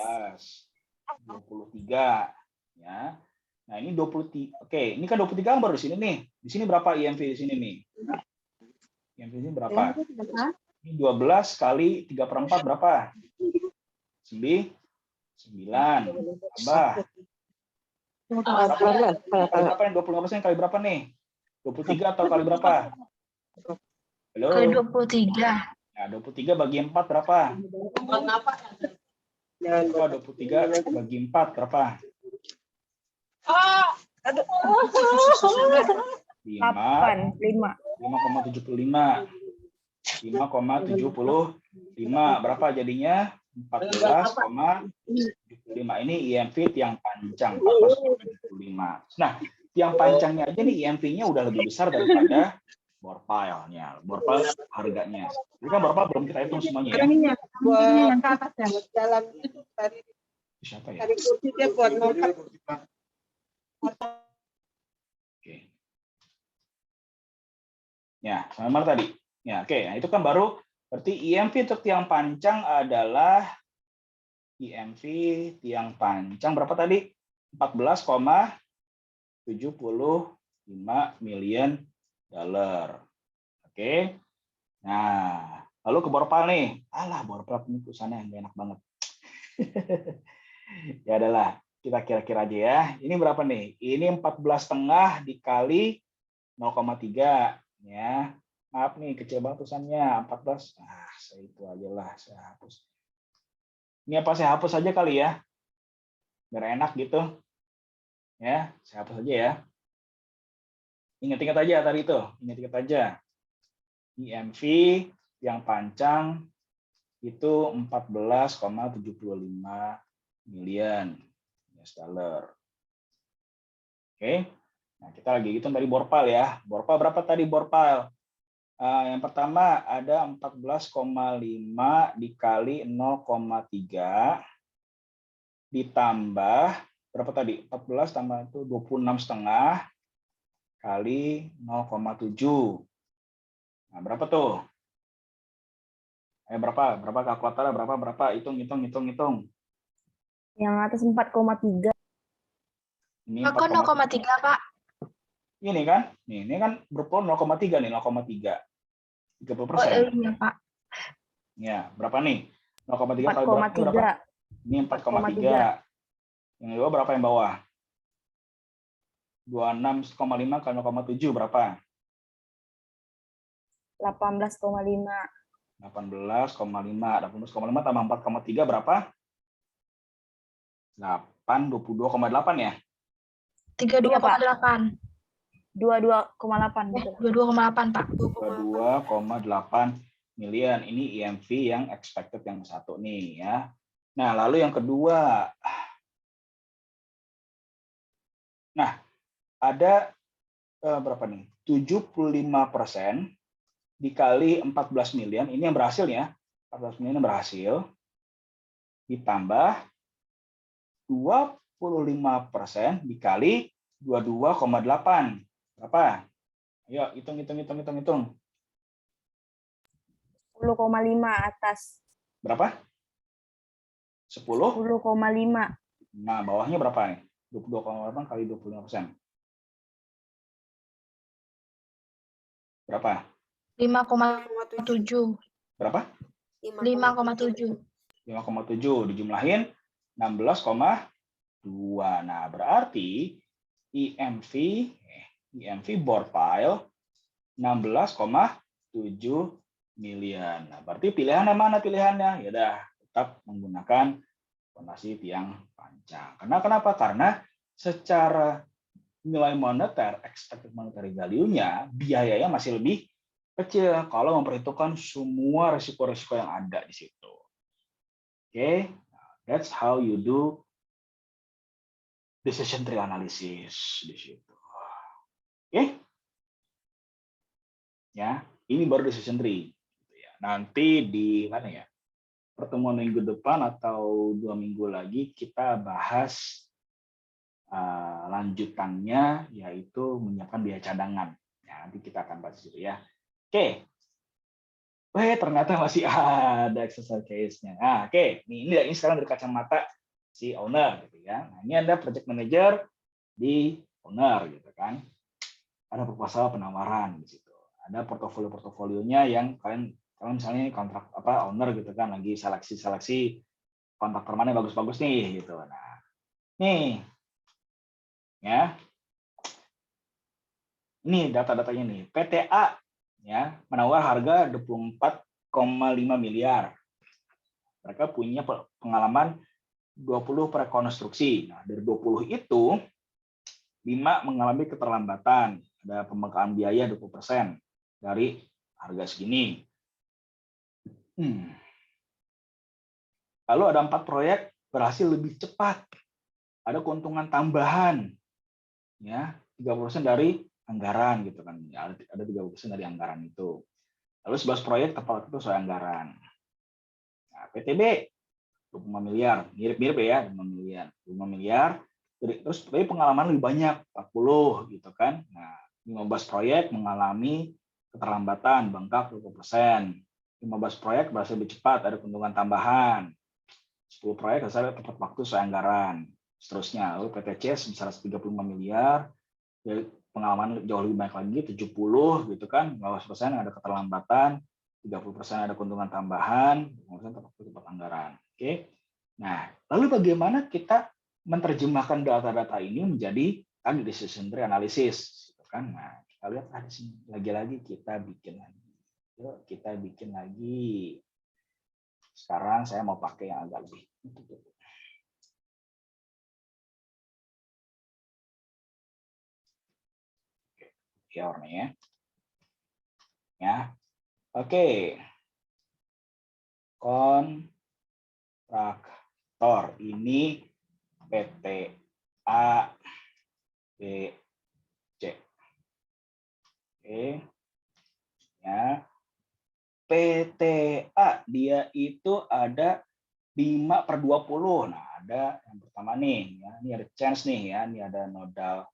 23. Ya. Nah, ini 23. Oke, ini kan 23 kan baru di sini nih. Di sini berapa IMV di sini nih? IMV di sini berapa? Ini 12 kali 3/4 berapa? 9. Tambah. Kali berapa yang 25% kali berapa nih? 23 atau kali berapa? Halo? Kali 23. Nah, 23 bagi 4 berapa? Berapa 23 bagi 4 berapa? 8. 5. 5,75. 5,75 berapa jadinya? 14,75. Ini IMV tiang panjang 14,75. Nah, tiang panjangnya aja nih IMV-nya udah lebih besar daripada bore pile-nya. Bore pile harganya. Ini kan bore pile belum kita hitung semuanya ya. Buat dalam itu tadi Siapa ya? dari kursi dia buat ngangkat. Oke. Ya, sama tadi. Ya, oke. Nah, itu kan baru berarti IMV untuk tiang panjang adalah IMV tiang panjang berapa tadi? 14,75 million dollar. Oke. Nah, lalu ke bore pile nih. Alah, bore pile ini perusahaannya yang enak banget. Ya adalah, kita kira-kira aja ya. Ini berapa nih? Ini 14,5 dikali 0,3 ya. Maaf nih, kecil banget tulisannya 14. Ah, saya itu aja lah, saya hapus. Ini apa saya hapus aja kali ya? Biar enak gitu. Ya, saya hapus aja ya. Ingat-ingat aja tadi itu, ingat-ingat aja. IMV yang panjang itu 14,75 million US dollar. Oke. Nah, kita lagi hitung dari bore pile ya. Bore pile berapa tadi bore pile? Yang pertama ada 14,5 dikali 0,3 ditambah berapa tadi? 14 tambah itu 26,5 kali 0,7. Nah, berapa tuh? Berapa? Berapa kalkulatornya? Berapa? Hitung. Yang atas 4,3. Ini Aku 0,3, Pak. Ini kan? Nih, ini kan berpol 0,3 nih, 0,3. 30%. Oh iya, Pak. Ya, berapa nih? 0,3 kali berapa? 4,3. Ini 4,3. Yang bawah berapa yang bawah? 26,5 kali 0,7 berapa? 18,5. 18,5 tambah 4,3 berapa? 22,8 ya? 32,8. 22,8 gitu. 22,8, Pak. 22,8 million. Ini IMV yang expected yang satu nih ya. Nah, lalu yang kedua. Nah, ada berapa nih? 75% dikali 14 million. Ini yang berhasil ya. 14 million yang berhasil. Ditambah 25% dikali 22,8. Berapa? Ayo, hitung. 10,5 atas. Berapa? 10? 10,5. Nah, bawahnya berapa nih? 22,8 kali 25%. Berapa? 5,7. Berapa? 5,7. 5,7 dijumlahin 16,2. Nah, berarti IMV bore pile 16,7 million. Nah, berarti pilihannya mana pilihannya? Ya udah, tetap menggunakan fondasi tiang panjang. Kenapa? Karena secara nilai moneter, expected monetary value-nya, biayanya masih lebih kecil kalau memperhitungkan semua risiko-risiko yang ada di situ. Oke, that's how you do decision tree analysis di situ. Oke, ya, ini baru decision tree. Nanti di mana ya? Pertemuan minggu depan atau 2 minggu lagi kita bahas lanjutannya, yaitu menyiapkan biaya cadangan. Ya, nanti kita akan bahas itu ya. Oke, Ternyata masih ada exercise case-nya. Nah, oke. Ini sekarang dari kacamata si owner gitu ya. Nah, ini ada project manager di owner gitu kan. Ada proposal penawaran di situ. Ada portofolio-portofolionya yang kalian misalnya kontrak owner gitu kan lagi seleksi kontraktor mana yang bagus-bagus nih gitu. Nah, nih ya. Ini data-datanya nih. PTA ya menawar harga 24,5 miliar. Mereka punya pengalaman 20 prakonstruksi. Nah, dari 20 itu 5 mengalami keterlambatan. Ada pembengkakan biaya 20% dari harga segini. Lalu ada 4 proyek berhasil lebih cepat. Ada keuntungan tambahan ya, 30% dari anggaran gitu kan. Ya, ada 30% dari anggaran itu. Lalu 11 proyek tepat waktu sesuai anggaran. Nah, PTB 25 miliar, mirip-mirip ya, 5 miliar. Terus tapi pengalaman lebih banyak, 40 gitu kan. Nah, 15 proyek mengalami keterlambatan, bengkak 20%. 15 proyek berhasil lebih cepat, ada keuntungan tambahan. 10 proyek hasil tepat waktu sesuai anggaran. Seterusnya, lalu PTC sebesar 35 miliar, pengalaman jauh lebih banyak lagi, 70 gitu kan, 15% ada keterlambatan, 30% ada keuntungan tambahan, 50% tepat anggaran. Oke. Nah, lalu bagaimana kita menerjemahkan data-data ini menjadi tadi decision tree analysis gitu kan. Nah, kita lihat di sini lagi-lagi kita bikin lagi. Yuk, kita bikin lagi. Sekarang saya mau pakai yang agak lebih ya warnanya ya. Oke. Kontraktor ini PT A B C. Oke. Ya. PTA dia itu ada 5/20. Nah, ada yang pertama nih ya, ini ada chance nih ya, ini ada nodal.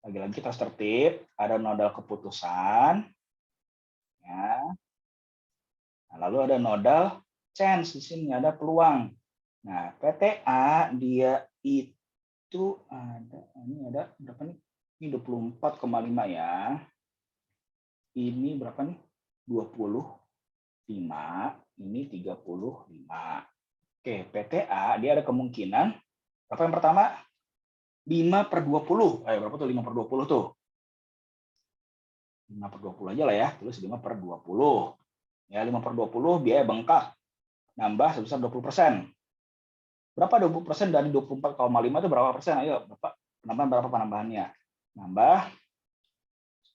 Lagi-lagi kita tertib, ada nodal keputusan ya. Nah, lalu ada nodal chance di sini, ada peluang. Nah, PTA dia itu ada berapa nih? Ini 24,5 ya. Ini berapa nih? 25, ini 35. Oke, PTA dia ada kemungkinan berapa yang pertama? 5/20. Berapa tuh 5/20 tuh? 5/20 aja lah ya, tulis 5/20. Ya, 5/20 biaya bengkak nambah sebesar 20%. Berapa 20% dari 24,5 itu berapa persen? Ayo, Bapak, berapa penambahannya? Nambah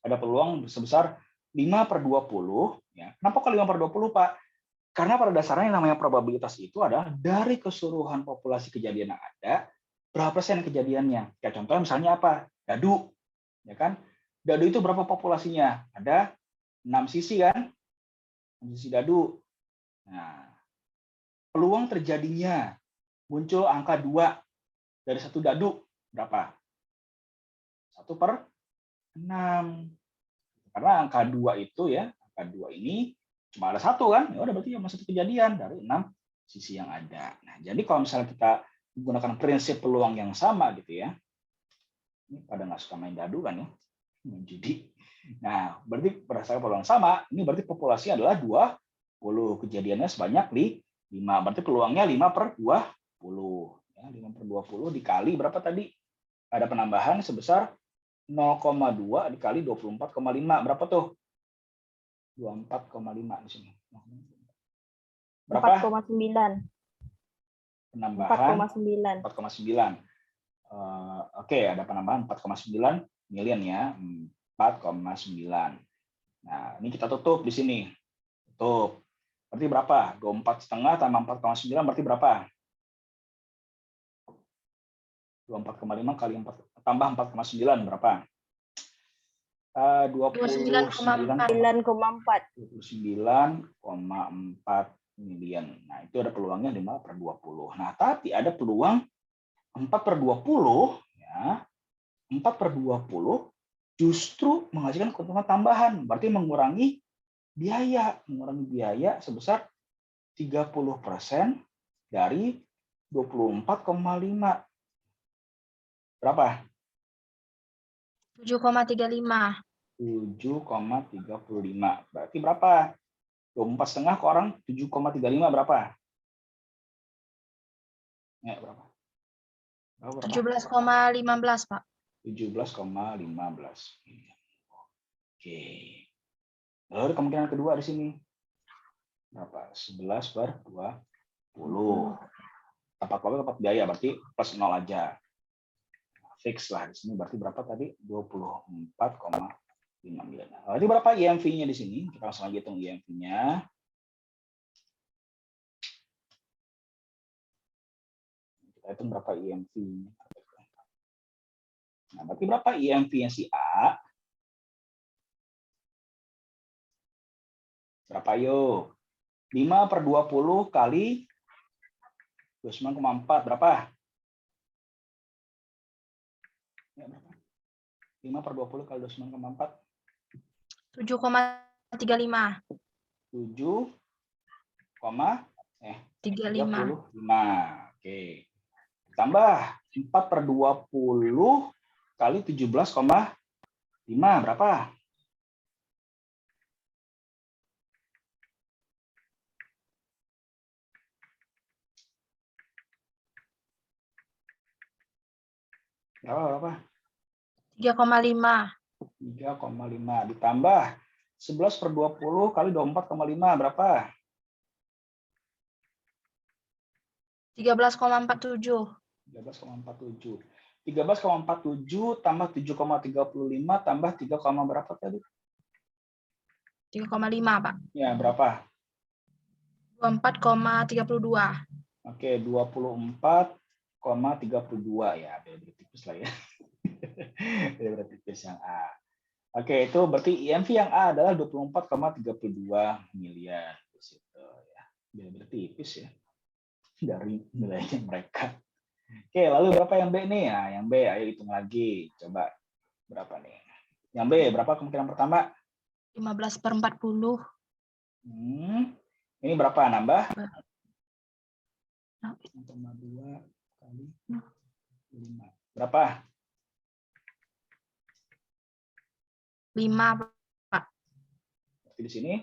ada peluang sebesar 5/20 ya. Kenapa kok 5/20, Pak? Karena pada dasarnya yang namanya probabilitas itu adalah dari keseluruhan populasi kejadian yang ada, berapa persen kejadiannya. Kayak contohnya misalnya apa? Dadu. Ya kan? Dadu itu berapa populasinya? Ada 6 sisi kan? 6 sisi dadu. Nah, peluang terjadinya muncul angka 2 dari satu dadu berapa? 1/6. Karena angka 2 itu ya, angka 2 ini cuma ada satu kan, ya udah berarti cuma satu kejadian dari 6 sisi yang ada. Nah, jadi kalau misalnya kita menggunakan prinsip peluang yang sama gitu ya, ini pada nggak suka main dadu kan ya, main judi. Nah, berarti berdasarkan peluang sama, ini berarti populasi adalah 20, kejadiannya sebanyak 5, berarti peluangnya 5/20. Ya, 5/20 dikali berapa tadi? Ada penambahan sebesar 0,2 dikali 24,5. Berapa tuh? 24,5 di sini. Berapa? 4,9. Penambahan 4,9. 4,9. Oke, ada penambahan 4,9 million ya. 4,9. Nah, ini kita tutup di sini. Tutup. Berarti berapa? 24,5 tambah 4,9 berarti berapa? 24,5 kali 4 tambah 4,9 berapa? 29,4 million. Nah, itu ada peluangnya 5/20. Nah, tapi ada peluang 4/20 ya. 4/20 justru menghasilkan keuntungan tambahan, berarti mengurangi biaya, mengurangi biaya sebesar 30% dari 24,5. Berapa? 7,35. 7,35. Berarti berapa? 24,5 ke orang 7,35 berapa? Ya, berapa? Berapa? 17,15, Pak. 17,15. Oke. Lalu kemungkinan kedua di sini. Berapa? 11/20. Tepat waktu tepat biaya berarti plus 0 aja. Fix lah di sini berarti berapa tadi? 24,5 miliar. Berarti berapa IMV-nya di sini? Kita langsung aja hitung IMV-nya. Kita hitung berapa IMV-nya. Nah, berarti berapa IMV-nya si A? Berapa yo? 5/20 kali 29,4 berapa? Ya, berapa? 5/20 kali 29,4. 7,35. 7,35. Oke. Tambah 4/20 kali 17,5 berapa? Berapa? 3,5. 3,5 ditambah 11/20 kali 24,5 berapa? 13,47. 13,47. 13,47 tambah 7,35 tambah 3, berapa tadi? 3,5, Pak. Ya, berapa? 24,32. Oke, 24,32 ya, beda tipis lah ya. Beda tipis yang A. Oke, itu berarti IMV yang A adalah 24,32 miliar di situ ya. Beda tipis ya dari nilainya mereka. Oke, lalu berapa yang B nih? Nah, yang B ayo hitung lagi. Coba berapa nih? Yang B berapa kemungkinan pertama? 15/40. Ini berapa nambah? 1,2 kali 5. Berapa? 5, Pak. Berarti di sini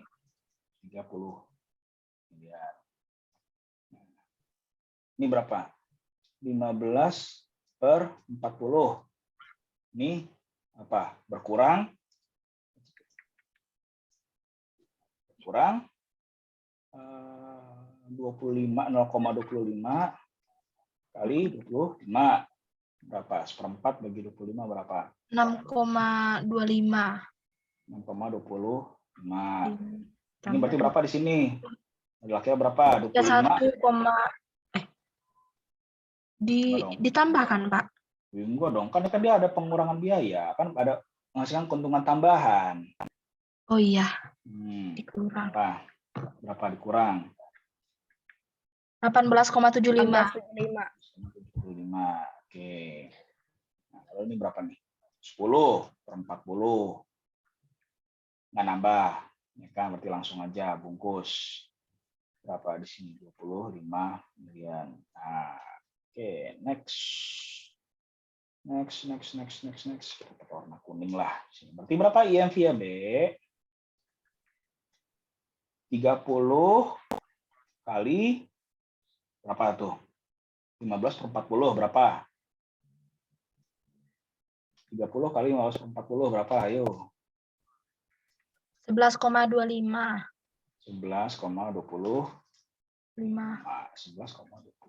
30 miliar. Ini berapa? 15/40. Ini apa? Berkurang 0,25 kali 25 berapa? 1/4 bagi 25 berapa? 6,25. 6,25. Ini berarti berapa di sini? Laki-laki berapa? 25. Ditambahkan, Pak. Enggak dong, kan dia ada pengurangan biaya, kan ada menghasilkan keuntungan tambahan. Oh iya, Dikurang. Berapa dikurang? 18,75. 18,75. Oke. Nah, kalau ini berapa nih? 10/40. Nggak nambah. Ya kan, berarti langsung aja bungkus. Berapa di sini? 25 miliar. Nah, oke, next. Kita pakai warna kuning lah. Berarti berapa IMV ya, B? 30 kali berapa tuh? 15/40 berapa? 30 kali 15/40 berapa? Ayo. 11,25. 11,25. 11,25.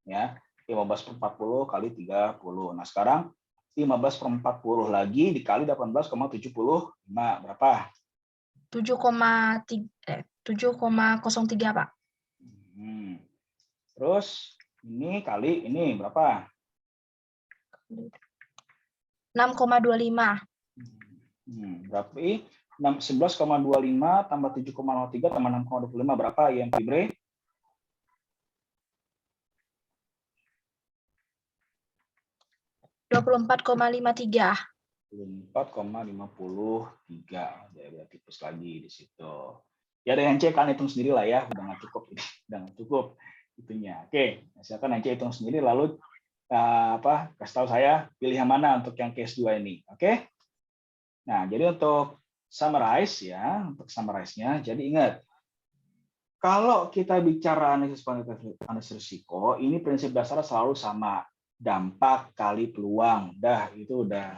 Ya. 15/40 kali 30. Nah, sekarang 15/40 lagi dikali 18,75 berapa? 7,03, Pak. Terus ini kali ini berapa? 6,25. Berarti 11,25 tambah 7,03 tambah 6,25 berapa IMV Bre? 24,53. 24,53. Jadi tipis lagi di situ. Ya ada yang C kan hitung sendiri lah ya, udah nggak cukup ini, udah nggak cukup itunya. Oke, silakan yang C hitung sendiri lalu kasih tahu saya pilih yang mana untuk yang case 2 ini. Oke. Nah, jadi untuk summarize ya, untuk summarize-nya, jadi ingat kalau kita bicara analisis risiko, ini prinsip dasarnya selalu sama, dampak kali peluang. Itu udah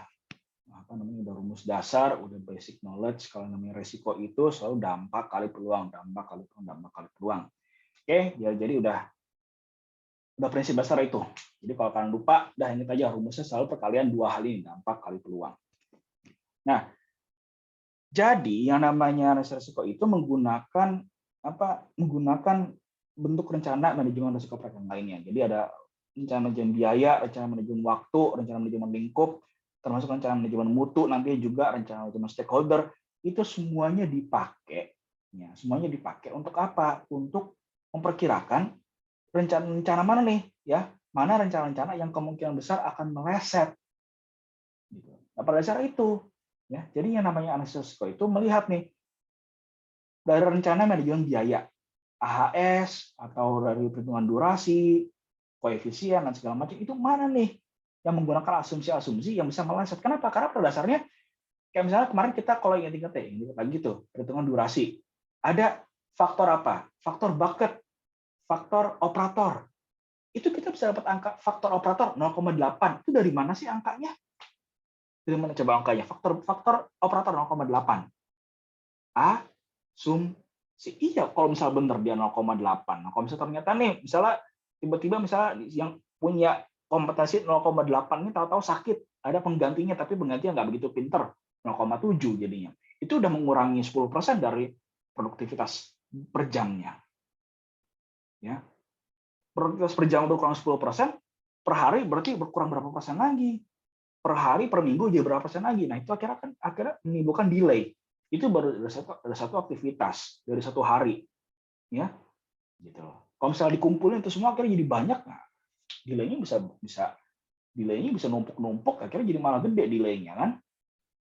udah rumus dasar, udah basic knowledge. Kalau namanya risiko itu selalu dampak kali peluang, dampak kali peluang, dampak kali peluang. Oke, ya jadi udah prinsip dasar itu. Jadi kalau kalian lupa, ingat aja rumusnya selalu perkalian 2 hal ini, dampak kali peluang. Nah, jadi yang namanya analisis risiko itu menggunakan bentuk rencana manajemen risiko proyek yang lainnya. Jadi ada rencana manajemen biaya, rencana manajemen waktu, rencana manajemen lingkup, termasuk rencana manajemen mutu, nanti juga rencana manajemen stakeholder, itu semuanya dipakai. Ya, semuanya dipakai untuk apa? Untuk memperkirakan rencana mana nih, ya? Mana rencana-rencana yang kemungkinan besar akan meleset. Gitu. Nah, pada dasar itu, ya. Jadi yang namanya analisis risiko itu melihat nih dari rencana manajemen biaya, AHS atau dari perhitungan durasi, koefisien dan segala macam itu mana nih yang menggunakan asumsi-asumsi yang bisa meleset. Kenapa? Karena pada dasarnya kayak misalnya kemarin kita kalau ingat lagi tuh perhitungan durasi. Ada faktor apa? Faktor bucket, faktor operator. Itu kita bisa dapat angka faktor operator 0,8. Itu dari mana sih angkanya? Dari mana coba angkanya? Faktor operator 0,8. Asumsi. Iya, kalau misalnya benar dia 0,8. Nah, kalau misalnya ternyata nih, misalnya tiba-tiba misalnya yang punya kompetensi 0,8 ini tahu-tahu sakit, ada penggantinya tapi penggantinya nggak begitu pinter, 0,7 jadinya. Itu udah mengurangi 10% dari produktivitas per jamnya. Ya. Produktivitas per jam berkurang 10%, per hari berarti berkurang berapa persen lagi? Per hari, per minggu jadi berapa persen lagi? Nah, itu akhirnya menimbulkan delay. Itu baru ada satu aktivitas dari satu hari. Ya. Gitu. Kalau misalnya dikumpulin itu semua akhirnya jadi banyak, nah, delay-nya bisa numpuk-numpuk, akhirnya jadi malah gede delay-nya kan.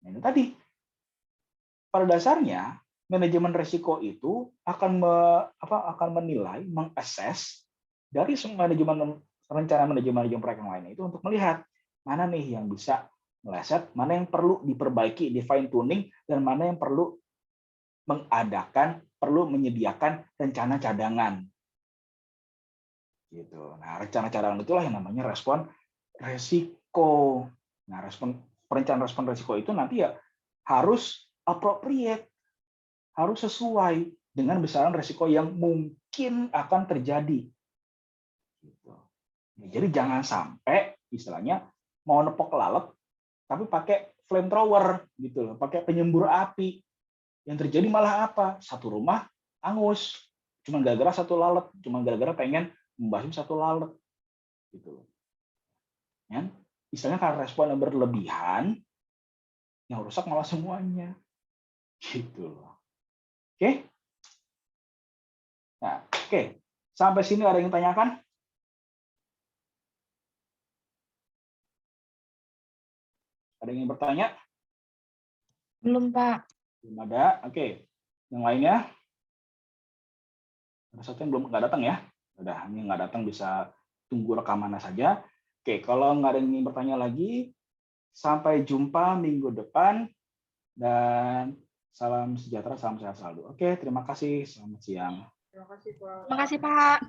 Nah, itu tadi. Pada dasarnya manajemen risiko itu akan menilai, mengakses dari semua rencana manajemen proyek yang lainnya itu untuk melihat mana nih yang bisa meleset, mana yang perlu diperbaiki, di fine tuning, dan mana yang perlu menyediakan rencana cadangan. Gitu. Nah, rencana cadangan itulah yang namanya respon risiko. Nah, perencanaan respon risiko itu nanti ya harus appropriate, harus sesuai dengan besaran risiko yang mungkin akan terjadi. Gitu. Nah, jadi jangan sampai istilahnya mau nepok lalat tapi pakai flamethrower gitu loh, pakai penyembur api. Yang terjadi malah apa? Satu rumah angus, cuma gara-gara satu lalat, cuma gara-gara pengen membasmi satu lalat gitu. Ya? Istilahnya karena respon yang berlebihan, yang rusak malah semuanya. Gitu loh. Oke? Nah, oke. Sampai sini ada yang tanyakan? Ada yang bertanya? Belum, Pak. Belum ada. Oke. Yang lainnya? Ada satu yang belum nggak datang ya? Udah, ini nggak datang bisa tunggu rekamannya saja. Oke, kalau nggak ada yang ingin bertanya lagi, sampai jumpa minggu depan dan salam sejahtera, salam sehat selalu. Oke, terima kasih. Selamat siang. Terima kasih, Pak. Terima kasih, Pak.